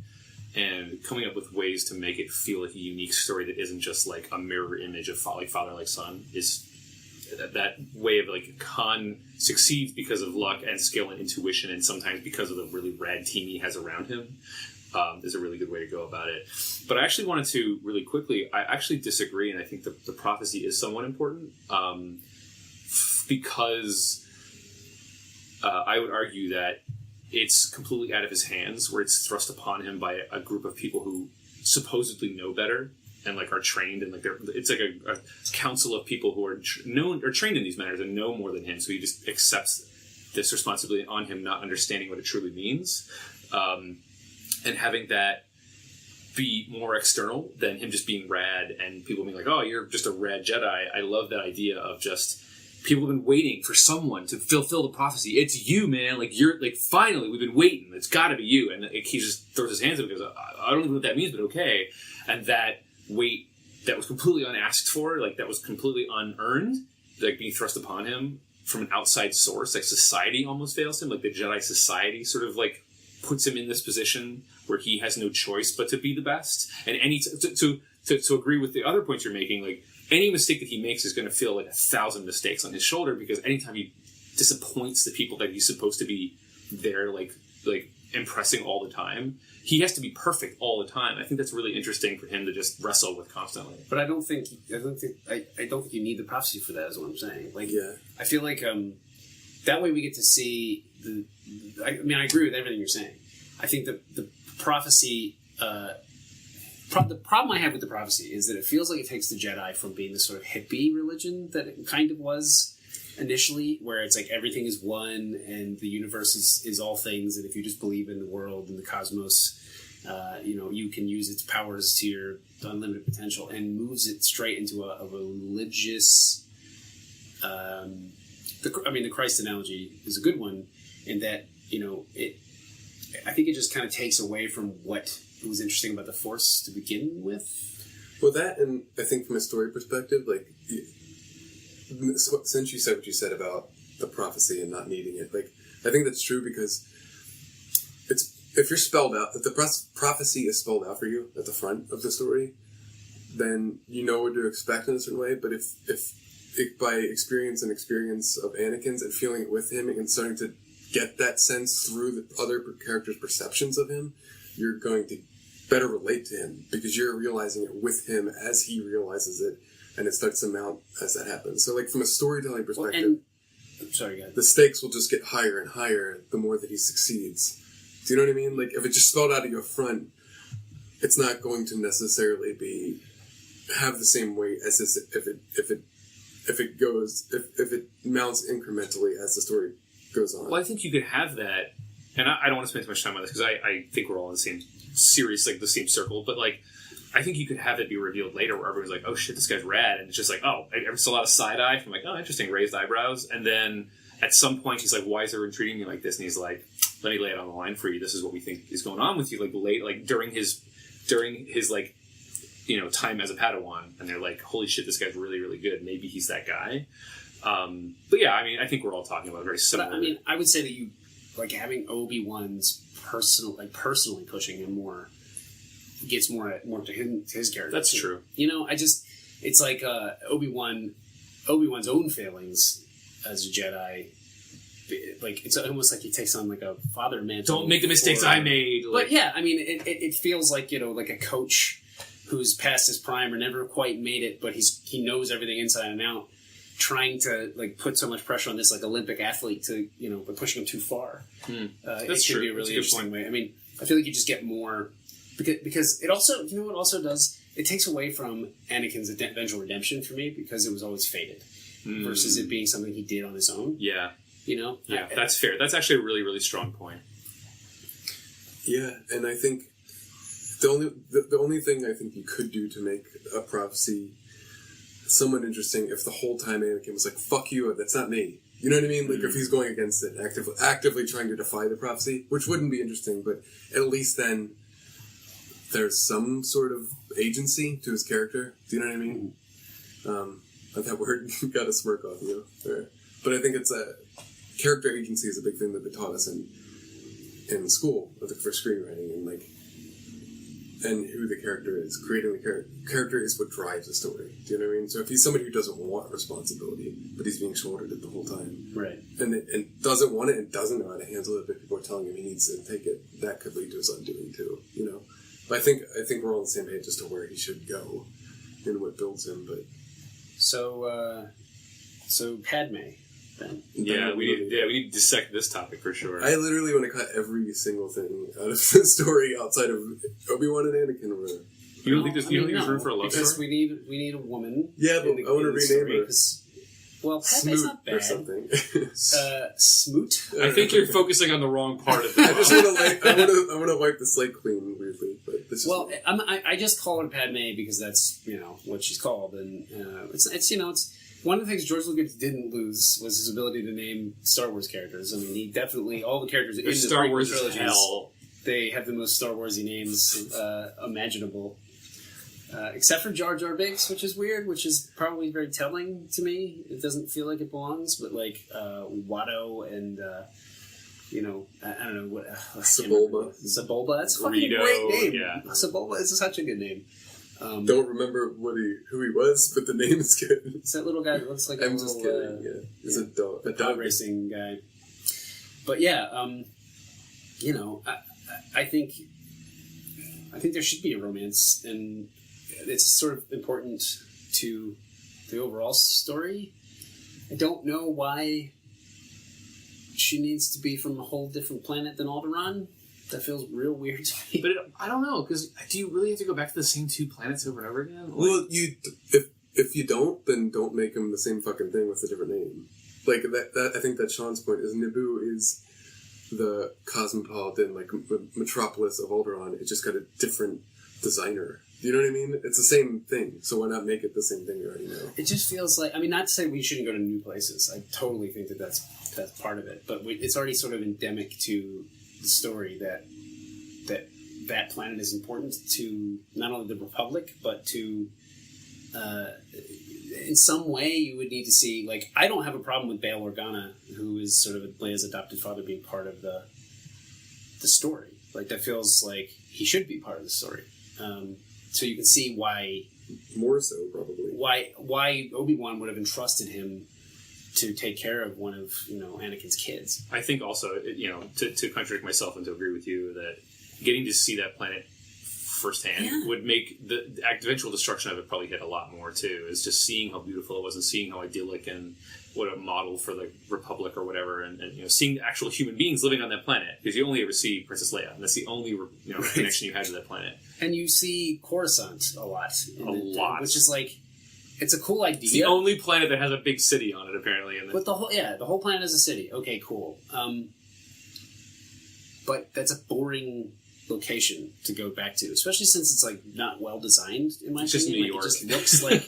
and coming up with ways to make it feel like a unique story that isn't just like a mirror image of father like son is that way of like Han succeeds because of luck and skill and intuition, and sometimes because of the really rad team he has around him. Is a really good way to go about it. But I actually wanted to, really quickly, I actually disagree, and I think the prophecy is somewhat important, because I would argue that it's completely out of his hands, where it's thrust upon him by a group of people who supposedly know better and like are trained, and like it's like a council of people who are trained in these matters and know more than him. So he just accepts this responsibility on him, not understanding what it truly means. And having that be more external than him just being rad and people being like, oh, you're just a rad Jedi. I love that idea of just people have been waiting for someone to fulfill the prophecy. It's you, man. Like, you're like, finally, we've been waiting. It's got to be you. And like, he just throws his hands up and goes, I don't even know what that means, but okay. And that weight that was completely unasked for, like that was completely unearned, like being thrust upon him from an outside source, like society almost fails him. Like the Jedi society sort of like puts him in this position where he has no choice but to be the best. And to agree with the other points you're making, like any mistake that he makes is going to feel like 1,000 mistakes on his shoulder, because anytime he disappoints the people that he's supposed to be there, like impressing all the time, he has to be perfect all the time. I think that's really interesting for him to just wrestle with constantly. But I don't think you need the prophecy for that, is what I'm saying. Like, yeah. I feel like that way we get to see I agree with everything you're saying. I think the prophecy, the problem I have with the prophecy is that it feels like it takes the Jedi from being this sort of hippie religion that it kind of was initially, where it's like everything is one and the universe is all things, and if you just believe in the world and the cosmos, you can use its powers to your unlimited potential, and moves it straight into a religious. The Christ analogy is a good one in that I think it just kind of takes away from what was interesting about the Force to begin with. Well, that, and I think from a story perspective, like, since you said what you said about the prophecy and not needing it, like, I think that's true because if you're spelled out, if the prophecy is spelled out for you at the front of the story, then you know what to expect in a certain way. But if by experience of Anakin's and feeling it with him and starting to get that sense through the other characters' perceptions of him, you're going to better relate to him because you're realizing it with him as he realizes it, and it starts to mount as that happens. So, like, from a storytelling perspective, sorry, guys. The stakes will just get higher and higher the more that he succeeds. Do you know what I mean? Like, if it just spelled out of your front, it's not going to necessarily have the same weight as this if it mounts incrementally as the story goes on. Well, I think you could have that, and I don't want to spend too much time on this because I think we're all in the same series, like the same circle, but like I think you could have it be revealed later where everyone's like, oh shit, this guy's rad, and it's just like, oh, it's a lot of side eye from like, oh, interesting, raised eyebrows, and then at some point he's like, why is everyone treating me like this? And he's like, let me lay it on the line for you. This is what we think is going on with you. Like during his like, you know, time as a Padawan, and they're like, holy shit, this guy's really, really good. Maybe he's that guy. But yeah, I mean, I think we're all talking about very similar. But, I mean, I would say that you like having Obi-Wan's personally pushing him more gets more to his character. That's too. true. You know, it's like Obi-Wan's own failings as a Jedi. Like, it's almost like he takes on like a father mantle. Don't make the mistakes I made. But yeah, I mean, it feels like, you know, like a coach who's past his prime or never quite made it, but he knows everything inside and out, trying to like put so much pressure on this like Olympic athlete to, you know, but pushing him too far. That's it true. Be a really That's a good interesting way. I mean, I feel like you just get more because it also, you know, what it also does, it takes away from Anakin's eventual redemption for me because it was always fated versus it being something he did on his own. Yeah. You know? Yeah, that's fair. That's actually a really, really strong point. Yeah, and I think the only thing I think you could do to make a prophecy somewhat interesting if the whole time Anakin was like, fuck you, that's not me. You know what I mean? Like, if he's going against it, actively trying to defy the prophecy, which wouldn't be interesting, but at least then there's some sort of agency to his character. Do you know what I mean? That word got a smirk off you there. But I think it's character agency is a big thing that they taught us in school for screenwriting and who the character is. Creating the character is what drives the story. Do you know what I mean? So if he's somebody who doesn't want responsibility, but he's being shouldered it the whole time, right? And doesn't want it and doesn't know how to handle it, but people are telling him he needs to take it, that could lead to his undoing too. You know, but I think we're all on the same page as to where he should go and what builds him. But so Padme. Yeah, we need to dissect this topic for sure. I literally want to cut every single thing out of the story outside of Obi-Wan and Anakin. You don't think there's room for a love because story? we need a woman. Yeah, but I want to rename her. Well, Padme's not bad. Or something. Smoot. I think you're focusing on the wrong part of it. I just want to wipe the slate clean weirdly, but this is I just call her Padme because that's, you know, what she's called, and it's you know, it's one of the things George Lucas didn't lose was his ability to name Star Wars characters. I mean, he definitely, all the characters in the Star Wars trilogies, hell. They have the most Star Warsy names imaginable. Except for Jar Jar Binks, which is weird, which is probably very telling to me. It doesn't feel like it belongs, but like Watto and you know, I don't know what Sebulba. That's a fucking great name. Yeah. Sebulba is such a good name. Don't remember who he was, but the name is good. It's that little guy that looks like I'm just kidding. Yeah, he's a dog racing guy. But yeah, you know, I think there should be a romance, and it's sort of important to the overall story. I don't know why she needs to be from a whole different planet than Alderaan. That feels real weird to me. But I don't know, because do you really have to go back to the same two planets over and over again? Like, well, if you don't, then don't make them the same fucking thing with a different name. Like that I think that Sean's point is Naboo is the cosmopolitan, like metropolis of Alderaan. It just got a different designer. Do you know what I mean? It's the same thing, so why not make it the same thing you already know? It just feels like, I mean, not to say we shouldn't go to new places. I totally think that's part of it, but it's already sort of endemic to the story that planet is important to not only the Republic, but to in some way you would need to see, like, I don't have a problem with Bail Organa, who is sort of Leia's adopted father, being part of the story. Like, that feels like he should be part of the story. So you can see why... More so, probably. Why Obi-Wan would have entrusted him to take care of one of, Anakin's kids. I think also, to contradict myself and to agree with you, that getting to see that planet firsthand would make the eventual destruction of it probably hit a lot more, too. Is just seeing how beautiful it was and seeing how idyllic and what a model for the Republic or whatever, and seeing actual human beings living on that planet, because you only ever see Princess Leia, and that's the only connection you had to that planet. And you see Coruscant a lot. Which is like, it's a cool idea. It's the only planet that has a big city on it, apparently. But the whole planet is a city. Okay, cool. But that's a boring location to go back to, especially since it's like not well designed. In my opinion, just New York. It just looks like.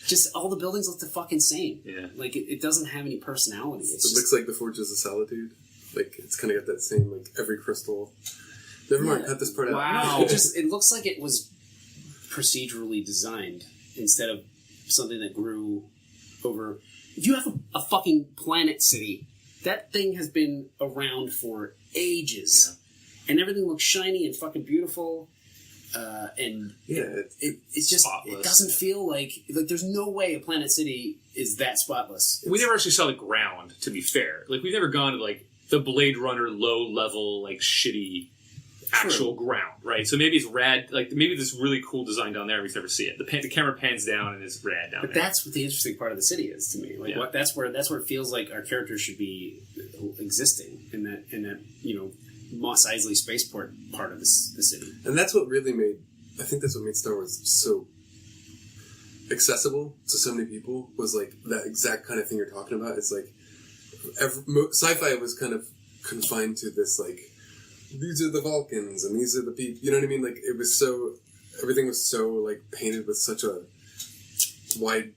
Just all the buildings look the fucking same. Yeah. Like, it doesn't have any personality. It looks like the Fortress of Solitude. Like, it's kind of got that same, like, every crystal. Never mind, cut this part out. Wow. It looks like it was procedurally designed instead of something that grew over... If you have a fucking planet city, that thing has been around for ages. Yeah. And everything looks shiny and fucking beautiful. It's just spotless. It doesn't feel like there's no way a Planet City is that spotless. We never actually saw the ground, to be fair. Like, we've never gone to like the Blade Runner low level, like, shitty actual ground, right? So maybe it's rad, like maybe this really cool design down there, we never see it. The camera pans down and it's rad down there. But that's what the interesting part of the city is to me. Like that's where it feels like our characters should be existing in that Mos Eisley spaceport part of the city. And that's what really made, I think that's what made Star Wars so accessible to so many people, was like that exact kind of thing you're talking about. It's like, sci-fi was kind of confined to this, like, these are the Vulcans and these are the people, you know what I mean? Like, it was so, everything was so, like, painted with such a wide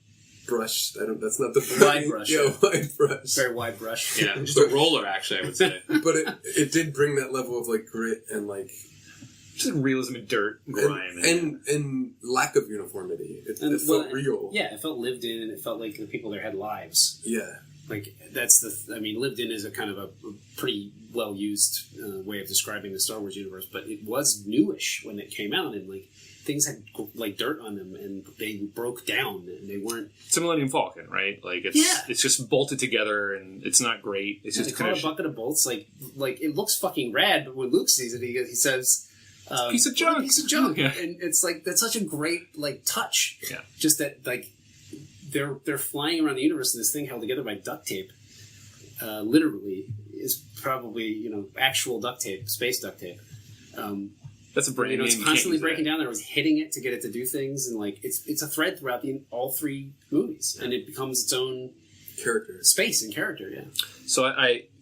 brush. That's not the wide brush. Yeah, wide brush. Very wide brush. Yeah, just a roller, actually, I would say. But it did bring that level of, like, grit and, like, just like realism and dirt, grime, and lack of uniformity. It felt real. Yeah, it felt lived in, and it felt like the people there had lives. Yeah, like that's lived in is a kind of a pretty well used way of describing the Star Wars universe, but it was newish when it came out, and like things had like dirt on them, and they broke down, and they weren't. It's a Millennium Falcon, right? Like it's just bolted together, and it's not great. It's just kind of a bucket of bolts. Like it looks fucking rad, but when Luke sees it, he says. Piece of junk. Yeah. And it's like that's such a great like touch. Yeah. Just that like they're flying around the universe and this thing held together by duct tape. Literally is probably actual duct tape, space duct tape. That's a brand. It's constantly breaking down. There was hitting it to get it to do things, and like it's a thread throughout all three movies, and it becomes its own character, space and character. Yeah. So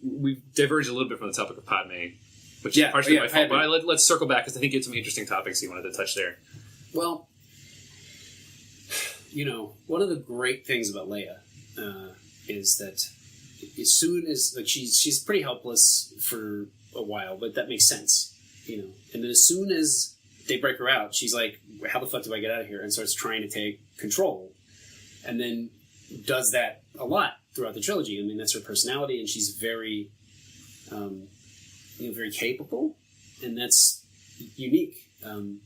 we diverged a little bit from the topic of Padme. Which is partially my fault, but let's circle back because I think you had some interesting topics you wanted to touch there. Well, one of the great things about Leia is that as soon as she's pretty helpless for a while, but that makes sense, And then as soon as they break her out, she's like, "How the fuck do I get out of here?" and starts trying to take control, and then does that a lot throughout the trilogy. I mean, that's her personality, and she's very. Very capable, and that's unique.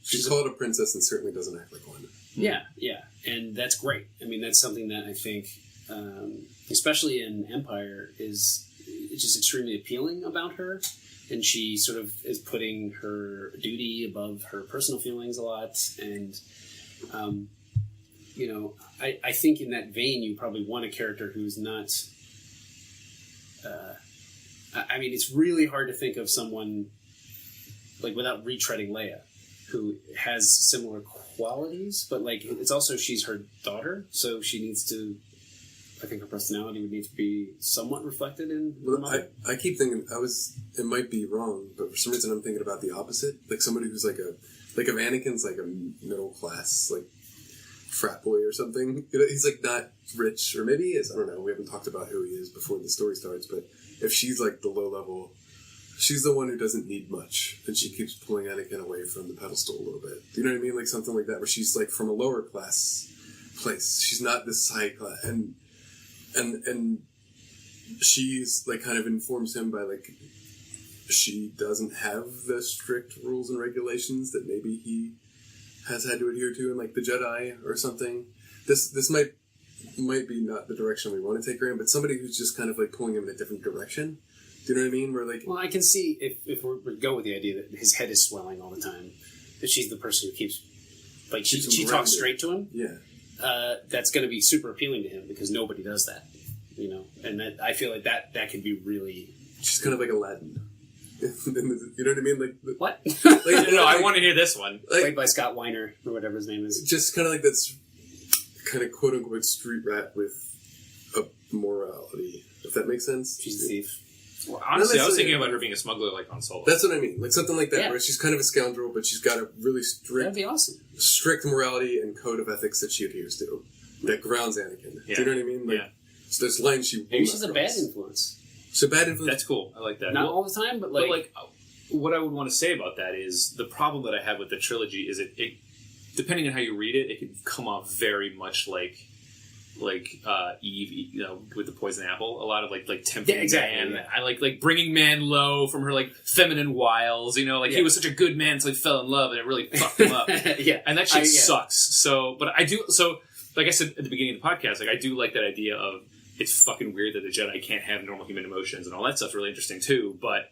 She's called a princess and certainly doesn't act like one. Yeah, and that's great. I mean, that's something that I think, especially in Empire, is just extremely appealing about her, and she sort of is putting her duty above her personal feelings a lot, and I think in that vein, you probably want a character who's not. It's really hard to think of someone, like, without retreading Leia, who has similar qualities, but, like, it's also, she's her daughter, so she needs to, I think her personality would need to be somewhat reflected in her mother. I keep thinking, it might be wrong, but for some reason I'm thinking about the opposite, like somebody who's like if Anakin's like a middle class, like, frat boy or something, he's like not rich, or maybe he is, I don't know, we haven't talked about who he is before the story starts, but if she's like the low level, she's the one who doesn't need much, and she keeps pulling Anakin away from the pedestal a little bit. Do you know what I mean? Like something like that, where she's like from a lower class place. She's not this high class, and she's like kind of informs him by like she doesn't have the strict rules and regulations that maybe he has had to adhere to in like the Jedi or something. This might be not the direction we want to take her in, but somebody who's just kind of like pulling him in a different direction. Do you know what I mean? Where like, well, I can see if we go with the idea that his head is swelling all the time, that she's the person who keeps like she talks straight to him. Yeah, that's going to be super appealing to him because nobody does that, you know. And that I feel like that could be really. She's kind of like Aladdin. You know what I mean? Like what? Like, no, I want to hear this one. Like, played by Scott Weiner or whatever his name is. Just kind of like that's kind of quote unquote street rat with a morality, if that makes sense. She's a thief. Well, honestly, I was thinking about her being a smuggler like Han Solo. That's what I mean. Like something like that, where she's kind of a scoundrel, but she's got a really That'd be awesome. strict morality and code of ethics that she adheres to that grounds Anakin. Yeah. Do you know what I mean? Like, so there's lines she maybe she's a bad influence. So bad influence. That's cool. I like that. Not all the time, but like what I would want to say about that is the problem that I have with the trilogy is it depending on how you read it, it can come off very much like Eve, you know, with the poison apple. A lot of like tempting man. Yeah. I like bringing man low from her like feminine wiles. You know, like he was such a good man until he fell in love, and it really fucked him up. Yeah, and that shit sucks. So, but I do. So, like I said at the beginning of the podcast, like I do like that idea of it's fucking weird that the Jedi can't have normal human emotions and all that stuff's really interesting too. But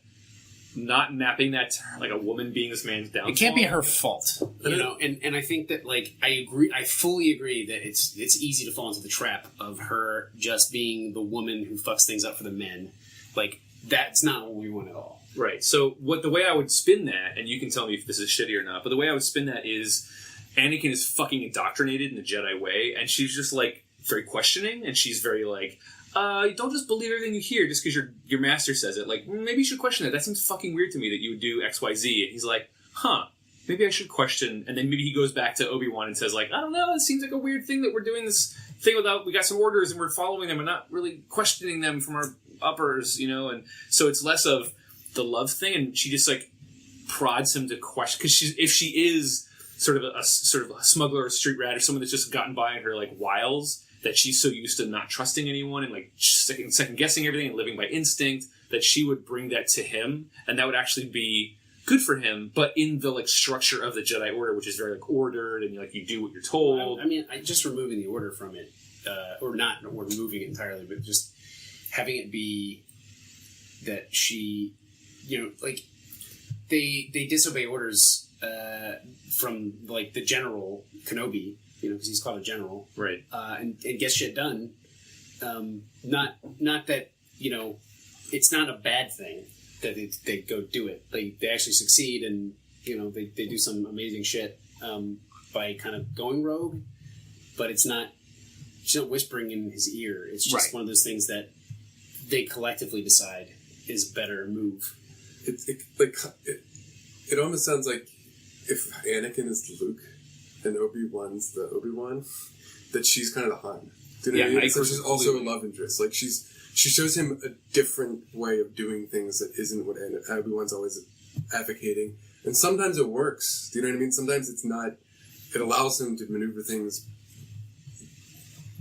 not mapping that to her, like a woman being this man's downfall. It can't be her fault, you know. And I think that like I fully agree that it's easy to fall into the trap of her just being the woman who fucks things up for the men. Like that's not what we want at all. Right. So the way I would spin that, and you can tell me if this is shitty or not, but the way I would spin that is Anakin is fucking indoctrinated in the Jedi way, and she's just like very questioning, and she's very like, don't just believe everything you hear just because your master says it. Like, maybe you should question it. That seems fucking weird to me that you would do X, Y, Z. And he's like, maybe I should question. And then maybe he goes back to Obi-Wan and says like, I don't know, it seems like a weird thing that we're doing this thing without, we got some orders and we're following them and not really questioning them from our uppers, you know? And so it's less of the love thing, and she just like prods him to question, because if she is sort of a smuggler or street rat or someone that's just gotten by in her like wiles, that she's so used to not trusting anyone and like second guessing everything and living by instinct, that she would bring that to him, and that would actually be good for him, but in the like structure of the Jedi Order, which is very like ordered and like you do what you're told. I mean, just removing the order from it, or not removing it entirely, but just having it be that she, you know, like they disobey orders from like the General Kenobi. You know, because he's called a general, right? And gets shit done. Not that, you know, it's not a bad thing that they go do it. They actually succeed, and you know they do some amazing shit by kind of going rogue. But it's not. She's not whispering in his ear. It's just one of those things that they collectively decide is a better move. It almost sounds like if Anakin is Luke and Obi-Wan's the Obi-Wan, that she's kind of the Han. Do you know what I mean? So she's also a love interest. Like she shows him a different way of doing things that isn't what Obi-Wan's always advocating. And sometimes it works. Do you know what I mean? Sometimes it's not. It allows him to maneuver things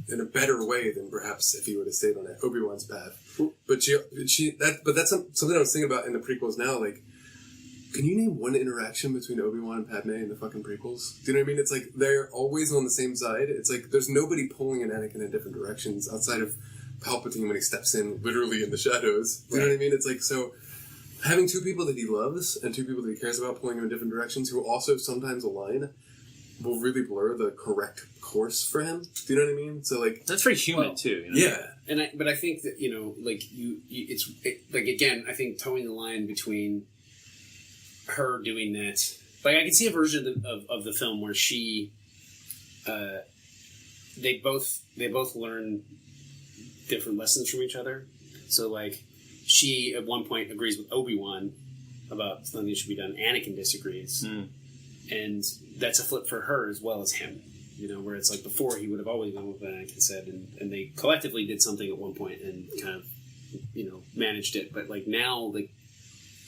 in a better way than perhaps if he would have stayed on Obi-Wan's path. But that's something I was thinking about in the prequels now. Like, can you name one interaction between Obi-Wan and Padme in the fucking prequels? Do you know what I mean? It's like they're always on the same side. It's like there's nobody pulling in Anakin in different directions outside of Palpatine when he steps in literally in the shadows. Do you know what I mean? It's like, so having two people that he loves and two people that he cares about pulling him in different directions who also sometimes align will really blur the correct course for him. Do you know what I mean? So like that's very human too. You know? Yeah, but I think that, you know, like like again, I think towing the line between her doing that, like I can see a version of the film where she, they both learn different lessons from each other. So like she at one point agrees with Obi-Wan about something that should be done. Anakin disagrees, and that's a flip for her as well as him. You know, where it's like before he would have always gone with what Anakin said, and they collectively did something at one point and kind of, you know, managed it. But like now, like,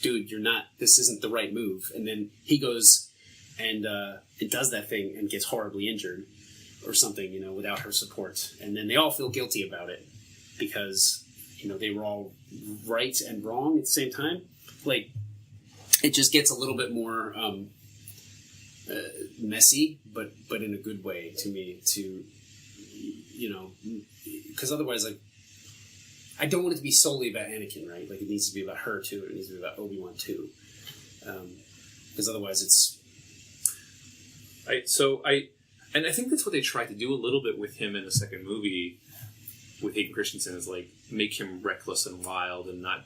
dude, this isn't the right move. And then he goes and does that thing and gets horribly injured or something, you know, without her support. And then they all feel guilty about it because, you know, they were all right and wrong at the same time. Like, it just gets a little bit more messy, but in a good way to me. To because otherwise, like, I don't want it to be solely about Anakin, right? Like, it needs to be about her too. It needs to be about Obi-Wan too. Because otherwise, it's. And I think that's what they tried to do a little bit with him in the second movie with Hayden Christensen, is like make him reckless and wild and not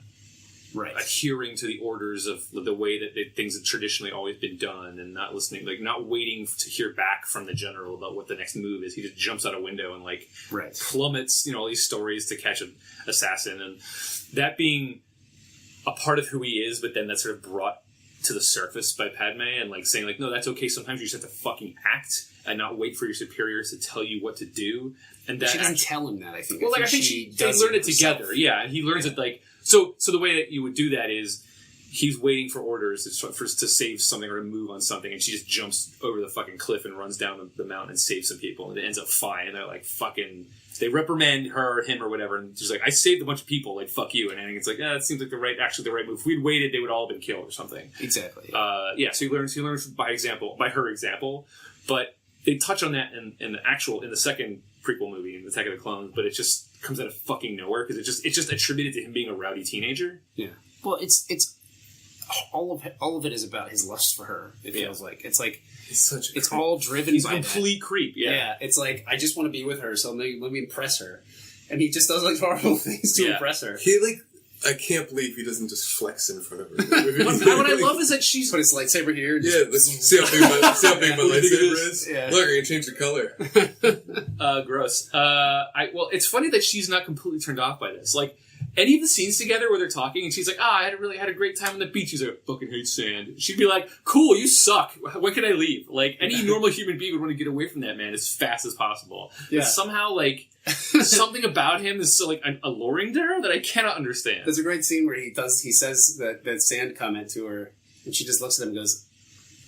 adhering to the orders of the way that things have traditionally always been done, and not listening, like not waiting to hear back from the general about what the next move is. He just jumps out a window and like plummets, all these stories to catch an assassin, and that being a part of who he is, but then that's sort of brought to the surface by Padme, and like saying like, no, that's okay. Sometimes you just have to fucking act and not wait for your superiors to tell you what to do. And that she doesn't tell him that. I think. Well, I think they learn it together. Yeah, and he learns it like so. So the way that you would do that is he's waiting for orders to save something or to move on something, and she just jumps over the fucking cliff and runs down the mountain and saves some people, and it ends up fine. And they're like fucking. They reprimand her, him, or whatever, and she's like, "I saved a bunch of people. Like, fuck you." And Anakin's like, "That seems like the right move. If we'd waited, they would all have been killed or something." Exactly. So he learns by her example. But they touch on that in the second prequel movie, in Attack of the Clones. But it just comes out of fucking nowhere because it's just attributed to him being a rowdy teenager. Yeah. Well, it's all of it is about his lust for her. It feels like it's all driven. He's by a complete creep. Yeah. It's like, I just want to be with her, so let me impress her, and he just does like horrible things to impress her. He I can't believe he doesn't just flex in front of her. What I love is that she's put his lightsaber here. See how big my lightsaber is. Yeah. Look, I can change the color. Gross. Well, it's funny that she's not completely turned off by this. Like, any of the scenes together where they're talking and she's like, I had a great time on the beach. He's like, fucking hate sand. She'd be like, cool, you suck. When can I leave? Like, any normal human being would want to get away from that man as fast as possible. Yeah. But somehow, like, something about him is so, like, alluring to her that I cannot understand. There's a great scene where he says that sand comment to her, and she just looks at him and goes,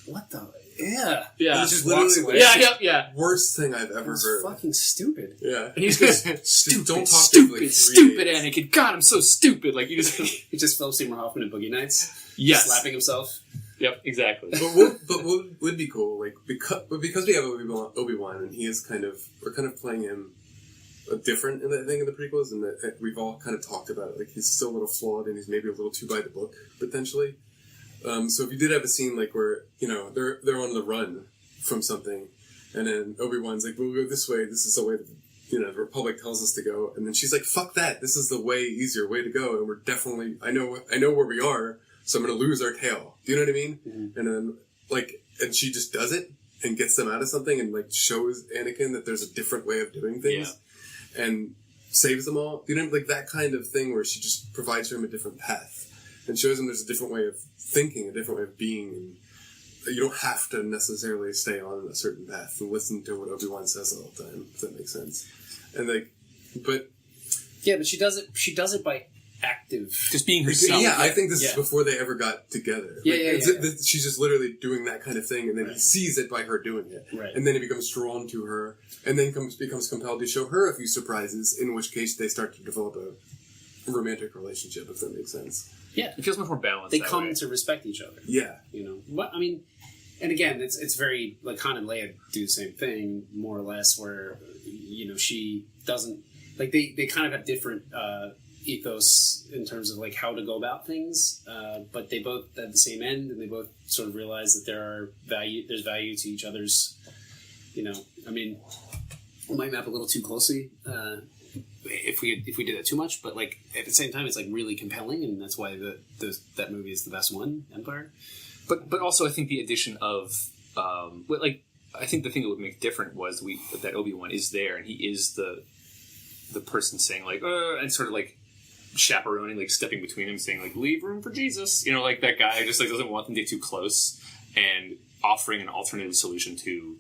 what the... Yeah. And he just walks away. Yeah. Worst thing I've ever heard. Fucking stupid. Yeah. And he's just stupid Anakin. God, I'm so stupid. Like, he just Philip Seymour Hoffman in Boogie Nights. Yes. Slapping himself. Yep, exactly. But what would be cool, like, because we have Obi-Wan, and he is we're kind of playing him different in the prequels, and that we've all kind of talked about it. Like, he's still a little flawed, and he's maybe a little too by the book, potentially. So if you did have a scene like where, they're on the run from something, and then Obi-Wan's like, we'll go this way, this is the way that, the Republic tells us to go, and then she's like, fuck that, this is the easier way to go, and we're definitely, I know where we are, so I'm going to lose our tail. Do you know what I mean? Mm-hmm. And then, and she just does it, and gets them out of something, and, shows Anakin that there's a different way of doing things, and saves them all. Do you know, that kind of thing where she just provides for him a different path. And shows him there's a different way of thinking, a different way of being, and you don't have to necessarily stay on a certain path and listen to what Obi-Wan says all the time, if that makes sense. And but she does it by active, just being herself. Yeah, I think this is before they ever got together. She's just literally doing that kind of thing, and then he sees it by her doing it, and then he becomes drawn to her, and then becomes compelled to show her a few surprises. In which case, they start to develop a romantic relationship, if that makes sense. Yeah, it feels much more balanced. They come to respect each other. Yeah, What I mean, and again, it's very like Han and Leia do the same thing, more or less. Where she doesn't like they kind of have different ethos in terms of like how to go about things, but they both have the same end, and they both sort of realize that there's value to each other's. I mean, we might map a little too closely. If we did that too much, but like at the same time, it's like really compelling, and that's why that movie is the best one, Empire. But also, I think the addition of I think the thing that would make it different was that Obi-Wan is there, and he is the person saying like and sort of like chaperoning, like stepping between them, saying like leave room for Jesus, like that guy just like doesn't want them to get too close, and offering an alternative solution to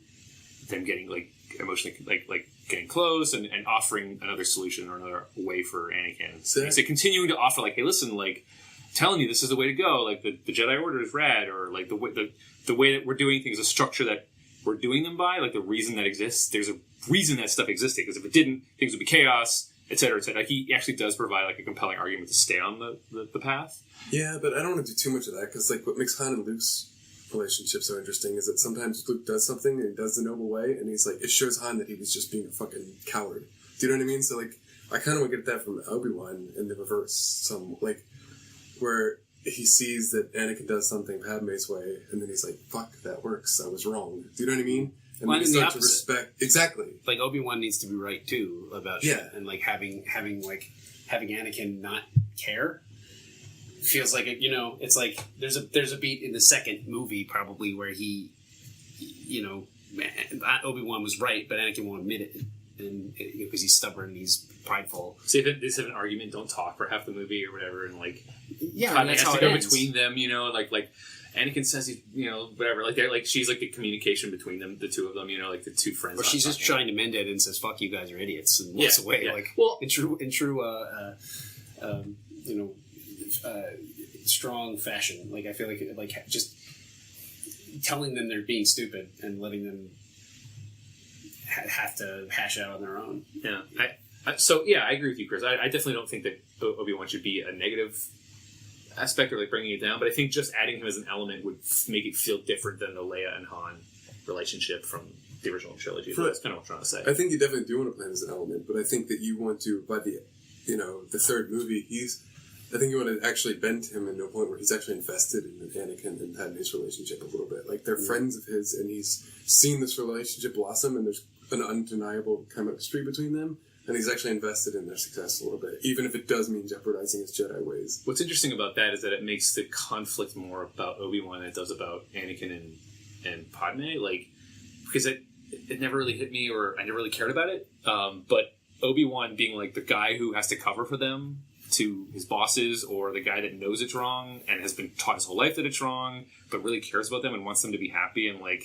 them getting like emotionally like getting close, and offering another solution or another way for Anakin. So continuing to offer, like, hey, listen, like, telling you this is the way to go, like, the Jedi Order is rad, or, like, the way that we're doing things, the structure that we're doing them by, like, the reason that exists, there's a reason that stuff existed, because if it didn't, things would be chaos, et cetera, et cetera. Like, he actually does provide like a compelling argument to stay on the path. Yeah, but I don't want to do too much of that, because like what makes Han and Luke's relationship so interesting is that sometimes Luke does something and he does the noble way, and he's like, it shows Han that he was just being a fucking coward. Do you know what I mean? So like, I kind of want to get that from Obi-Wan in the reverse, some like where he sees that Anakin does something Padme's way, and then he's like, fuck, that works, I was wrong. Do you know what I mean? And well, then he starts to respect... Exactly. Like, Obi-Wan needs to be right, too, about shit. And, like, having Anakin not care feels like, it's like, there's a beat in the second movie, probably, where he, Obi-Wan was right, but Anakin won't admit it. And because he's stubborn and he's prideful. So if they have an argument, don't talk for half the movie or whatever, and like, and that's has how to it go ends. between them, like Anakin says he's, whatever, like they're like, she's like the communication between them, the two of them, like the two friends. Or she's just trying to mend it and says, "Fuck you guys are idiots," and walks away. Yeah. Like, in true, strong fashion. Like, I feel like just telling them they're being stupid and letting them have to hash out on their own. Yeah. I agree with you, Chris. I definitely don't think that Obi-Wan should be a negative aspect or like bringing it down, but I think just adding him as an element would make it feel different than the Leia and Han relationship from the original trilogy. That's kind of what I'm trying to say. I think you definitely do want to play him as an element, but I think that you want to, by the third movie, I think you want to actually bend him into a point where he's actually invested in Anakin and Padme's relationship a little bit. Like, they're friends of his, and he's seen this relationship blossom, and there's an undeniable chemistry between them, and he's actually invested in their success a little bit, even if it does mean jeopardizing his Jedi ways. What's interesting about that is that it makes the conflict more about Obi-Wan than it does about Anakin and Padme, like, because it never really hit me, or I never really cared about it, but Obi-Wan being like the guy who has to cover for them to his bosses, or the guy that knows it's wrong and has been taught his whole life that it's wrong, but really cares about them and wants them to be happy, and like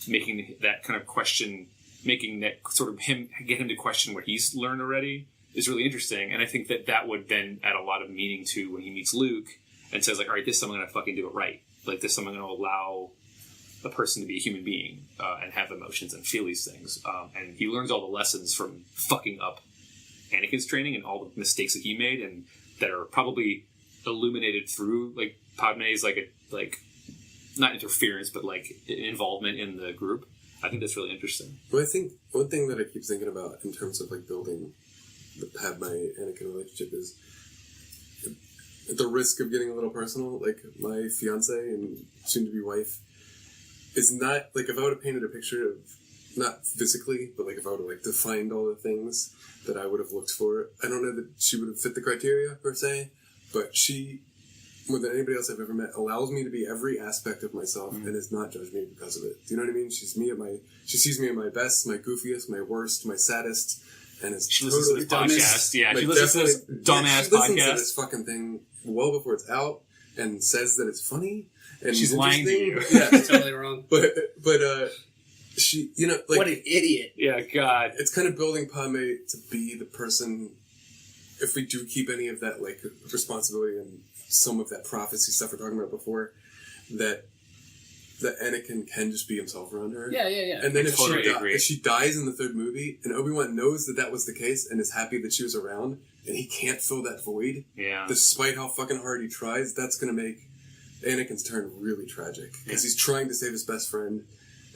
making that kind of question, making that sort of get him to question what he's learned already is really interesting. And I think that would then add a lot of meaning to when he meets Luke and says like, all right, this time I'm going to fucking do it right. Like, this time I'm going to allow a person to be a human being and have emotions and feel these things. And he learns all the lessons from fucking up Anakin's training and all the mistakes that he made, and that are probably illuminated through like Padme's like not interference, but like involvement in the group. I think that's really interesting. Well, I think one thing that I keep thinking about in terms of like building the Padme-Anakin relationship is, at the risk of getting a little personal, like my fiance and soon-to-be wife is not, like, if I would have painted a picture of, not physically, but like if I would have like defined all the things that I would have looked for, I don't know that she would have fit the criteria per se, but she, more than anybody else I've ever met, allows me to be every aspect of myself and does not judge me because of it. Do you know what I mean? She sees me at my best, my goofiest, my worst, my saddest, and it's she totally listens to this podcast. Yeah, like, she listens to this dumbass she listens podcast. to this fucking thing well before it's out and says that it's funny. And she's lying to you. Yeah, Totally wrong. But she, like, what an idiot. Yeah, God. It's kind of building Padme to be the person, if we do keep any of that, like, responsibility and some of that prophecy stuff we're talking about before, that Anakin can just be himself around her. Yeah. And then if she dies in the third movie, and Obi-Wan knows that was the case and is happy that she was around, and he can't fill that void, despite how fucking hard he tries, that's going to make Anakin's turn really tragic. Because he's trying to save his best friend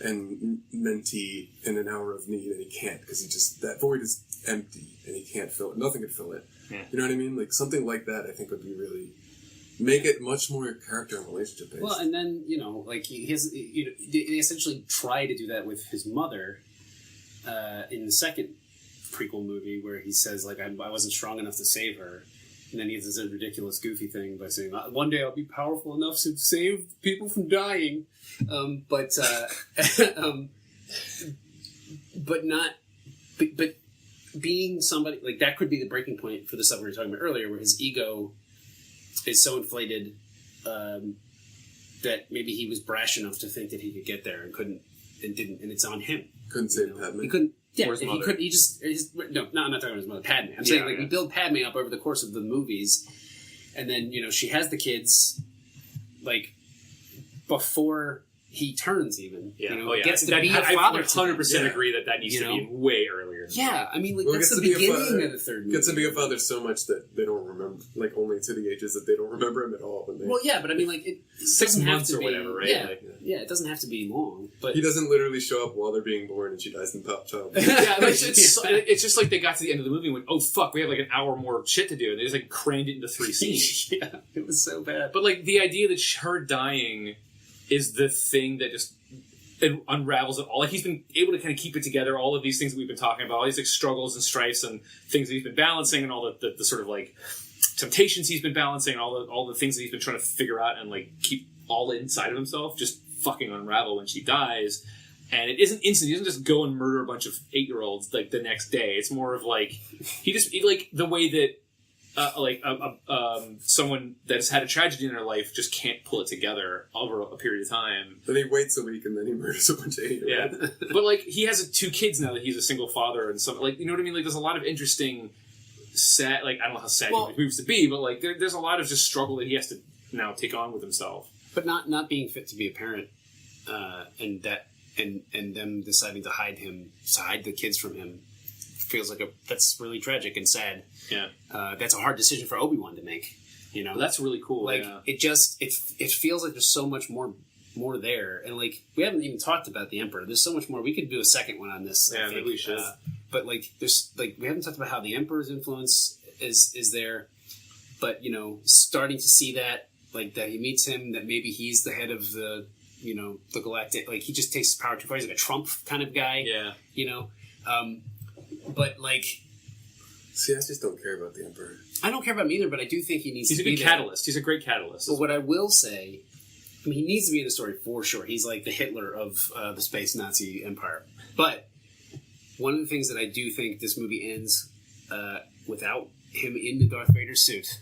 and mentee in an hour of need, and he can't, because that void is empty, and he can't fill it. Nothing could fill it. Yeah. You know what I mean? Like, something like that, I think, would be really... make it much more character and relationship based. Well, and then, like, they essentially try to do that with his mother in the second prequel movie, where he says, like, I wasn't strong enough to save her. And then he does a ridiculous, goofy thing by saying, one day I'll be powerful enough to save people from dying. But being somebody, like, that could be the breaking point for the stuff we were talking about earlier, where his ego is so inflated that maybe he was brash enough to think that he could get there and couldn't, and didn't, and it's on him. Couldn't save Padme. He couldn't. Yeah, or his mother. No, I'm not talking about his mother, Padme. I'm saying, we build Padme up over the course of the movies, and then, she has the kids, like, before he turns even. Yeah. Gets to be a I father. 100% agree that needs to be way earlier Yeah, I mean, like, Well, that's the gets to be a beginning father- of the third movie. Gets to be a father so much that they don't remember, like, only to the ages that they don't remember him at all. When they, Well, yeah, but I mean, like, it 6 doesn't have months to or be, whatever, right? Yeah, Like, yeah, it doesn't have to be long, but he doesn't literally show up while they're being born and she dies in child. yeah, like, it's just like they got to the end of the movie and went, oh fuck, we have like an hour more shit to do, and they just like crammed it into 3 scenes. yeah, it was so bad. But like the idea that her dying is the thing that just it unravels it all. Like he's been able to kind of keep it together. All of these things that we've been talking about, all these like struggles and strifes and things that he's been balancing, and all the sort of like temptations he's been balancing, and all the things that he's been trying to figure out and like keep all inside of himself, just fucking unravel when she dies. And it isn't instant. He doesn't just go and murder a bunch of 8-year-olds like the next day. It's more of like he like the way that someone that's had a tragedy in their life just can't pull it together over a period of time. Then he waits a week and then he murders a bunch of 8-year-olds. Yeah, but like he has 2 kids now that he's a single father and some like you know what I mean. Like there's a lot of interesting sad. Like I don't know how sad he moves to be, but like there's a lot of just struggle that he has to now take on with himself. But not being fit to be a parent, and them deciding to hide the kids from him, feels like that's really tragic and sad. Yeah, that's a hard decision for Obi-Wan to make. You know, well, that's really cool. Like yeah. it feels like there's so much more there, and like we haven't even talked about the Emperor. There's so much more. We could do a second one on this. Yeah, maybe we should. But like there's like we haven't talked about how the Emperor's influence is there, but you know, starting to see that. Like, that he meets him, that maybe he's the head of the galactic... Like, he just takes his power too far. He's like a Trump kind of guy. Yeah. You know? But, like... See, I just don't care about the Emperor. I don't care about him either, but I do think he needs to be He's a good catalyst. He's a great catalyst. But what I will say... I mean, he needs to be in the story for sure. He's like the Hitler of the space Nazi empire. But one of the things that I do think this movie ends without him in the Darth Vader suit...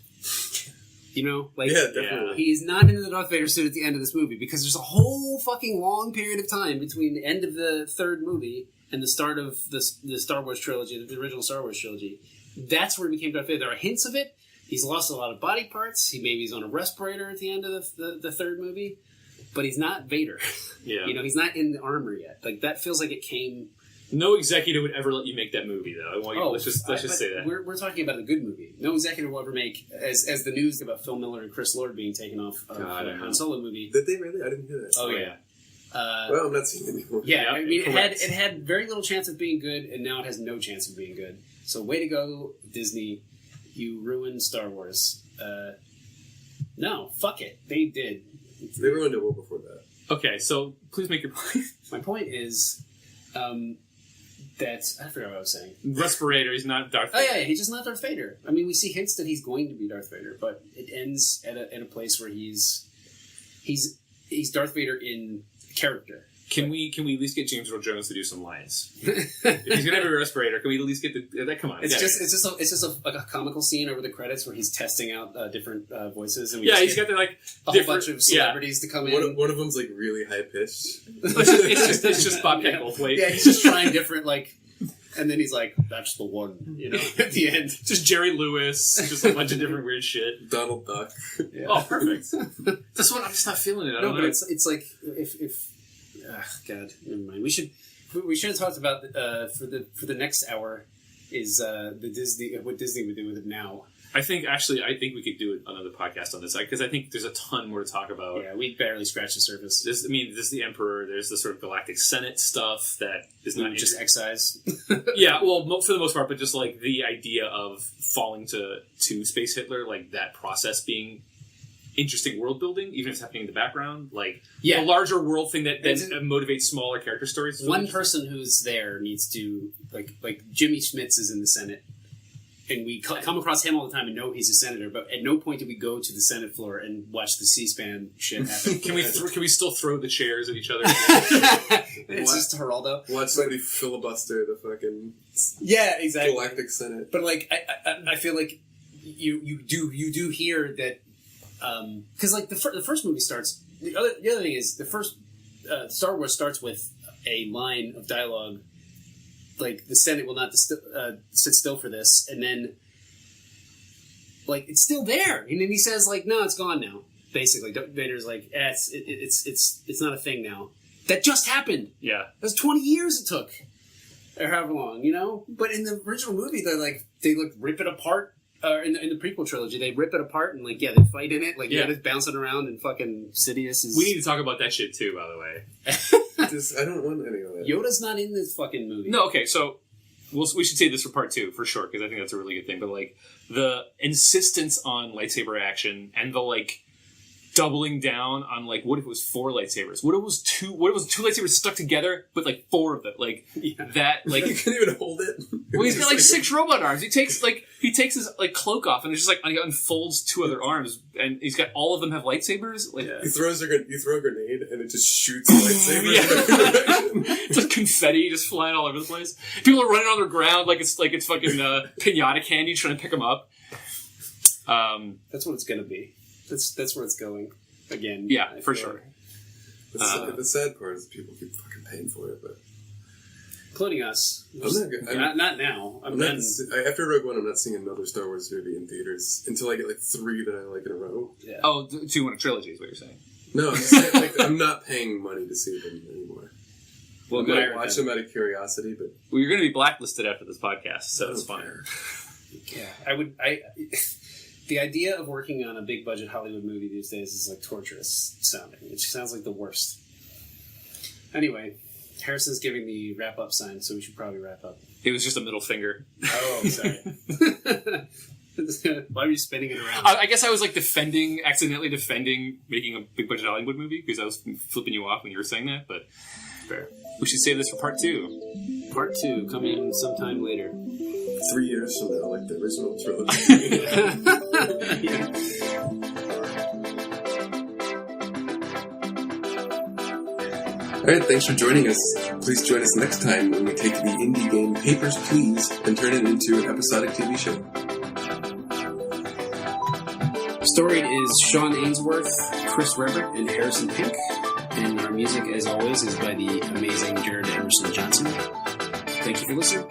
You know? Like, yeah, definitely. He's not in the Darth Vader suit at the end of this movie because there's a whole fucking long period of time between the end of the third movie and the start of the Star Wars trilogy, the original Star Wars trilogy. That's where he became Darth Vader. There are hints of it. He's lost a lot of body parts. He's on a respirator at the end of the third movie. But he's not Vader. Yeah. You know, he's not in the armor yet. Like, that feels like it came... No executive would ever let you make that movie, though. Let's just say that. We're talking about a good movie. No executive will ever make, as the news about Phil Miller and Chris Lord being taken off of the Han Solo movie. Did they really? I didn't hear that. Oh, yeah. Well, I'm not seeing it anymore. Yeah, I mean, correct. it had very little chance of being good, and now it has no chance of being good. So way to go, Disney. You ruined Star Wars. No, fuck it. They did. They ruined it well before that. Okay, so please make your point. My point is... that I forgot what I was saying. Respirator, he's not Darth Vader. Oh yeah, he's just not Darth Vader. I mean, we see hints that he's going to be Darth Vader, but it ends at a place where he's Darth Vader in character. Can we at least get James Earl Jones to do some lines? If he's gonna have a respirator, can we at least get that? Come on, It's just a comical scene over the credits where he's testing out different voices. And he's got the like a whole bunch of celebrities to come in. One of them's like really high pitched. it's just Bobcat Goldthwait. Yeah, he's just trying different and then he's like, "That's the one," you know. At the end, just Jerry Lewis, just a bunch of different weird shit. Donald Duck. Yeah. Oh, perfect. This one, I'm just not feeling it. I don't know. But it's like if God, never mind. We should have talked about for the next hour is the Disney what Disney would do with it now. I think we could do another podcast on this because I think there's a ton more to talk about. Yeah, we barely scratched the surface. There's the Emperor. There's the sort of Galactic Senate stuff that is not just excise. Yeah, well, for the most part, but just like the idea of falling to Space Hitler, like that process being interesting world building, even if it's happening in the background, like a larger world thing that motivates smaller character stories. One person who's there needs to like Jimmy Schmitz is in the Senate. And we come across him all the time and know he's a senator, but at no point do we go to the Senate floor and watch the C-SPAN shit happen. Can we still throw the chairs at each other? It's just Geraldo. Watch somebody filibuster the fucking exactly Galactic Senate. But like I feel like you do hear that because like the first movie starts. The other thing is the first Star Wars starts with a line of dialogue. Like, the Senate will not sit still for this, and then, like, it's still there, and then he says, like, no, it's gone now. Basically, Vader's like, it's not a thing now. That just happened. Yeah, That was 20 years it took. or however long, you know? But in the original movie, they rip it apart. In the prequel trilogy, they rip it apart and they fight in it. Yoda's bouncing around and fucking Sidious is... We need to talk about that shit too, by the way. I don't want any of that. Yoda's not in this fucking movie. No, okay, so we should save this for part 2 for sure, because I think that's a really good thing. But the insistence on lightsaber action and the doubling down on what if it was 4 lightsabers? What if it was 2 lightsabers stuck together, but 4 of them? That you can't even hold it. Well, he's got 6 robot arms. He takes his he unfolds 2 other arms, and he's got all of them have lightsabers. You throw a grenade and it just shoots lightsabers. It's like confetti just flying all over the place. People are running on the ground like it's fucking pinata candy, trying to pick them up. That's what it's gonna be. That's where it's going. Again. Yeah, for sure. The sad part is people keep fucking paying for it, but including us. Not now. After Rogue One, I'm not seeing another Star Wars movie in theaters until I get 3 that I like in a row. Yeah. Oh, 2 in a trilogy is what you're saying. No, I'm just saying, I'm not paying money to see them anymore. Well, I'm going to watch them out of curiosity, but... Well, you're going to be blacklisted after this podcast, so it's fine. Yeah, the idea of working on a big-budget Hollywood movie these days is, torturous sounding. It just sounds like the worst. Anyway, Harrison's giving the wrap-up sign, so we should probably wrap up. It was just a middle finger. Oh, sorry. Why were you spinning it around? I guess I was accidentally defending making a big-budget Hollywood movie, because I was flipping you off when you were saying that, but fair. We should save this for part 2. Part 2, coming sometime later. 3 years from now, like the original trilogy. Yeah. Alright, thanks for joining us. Please join us next time when we take the indie game Papers, Please and turn it into an episodic TV show. Storied is Sean Ainsworth, Chris Rebbert, and Harrison Pink. And our music, as always, is by the amazing Jared Emerson Johnson. Thank you for listening.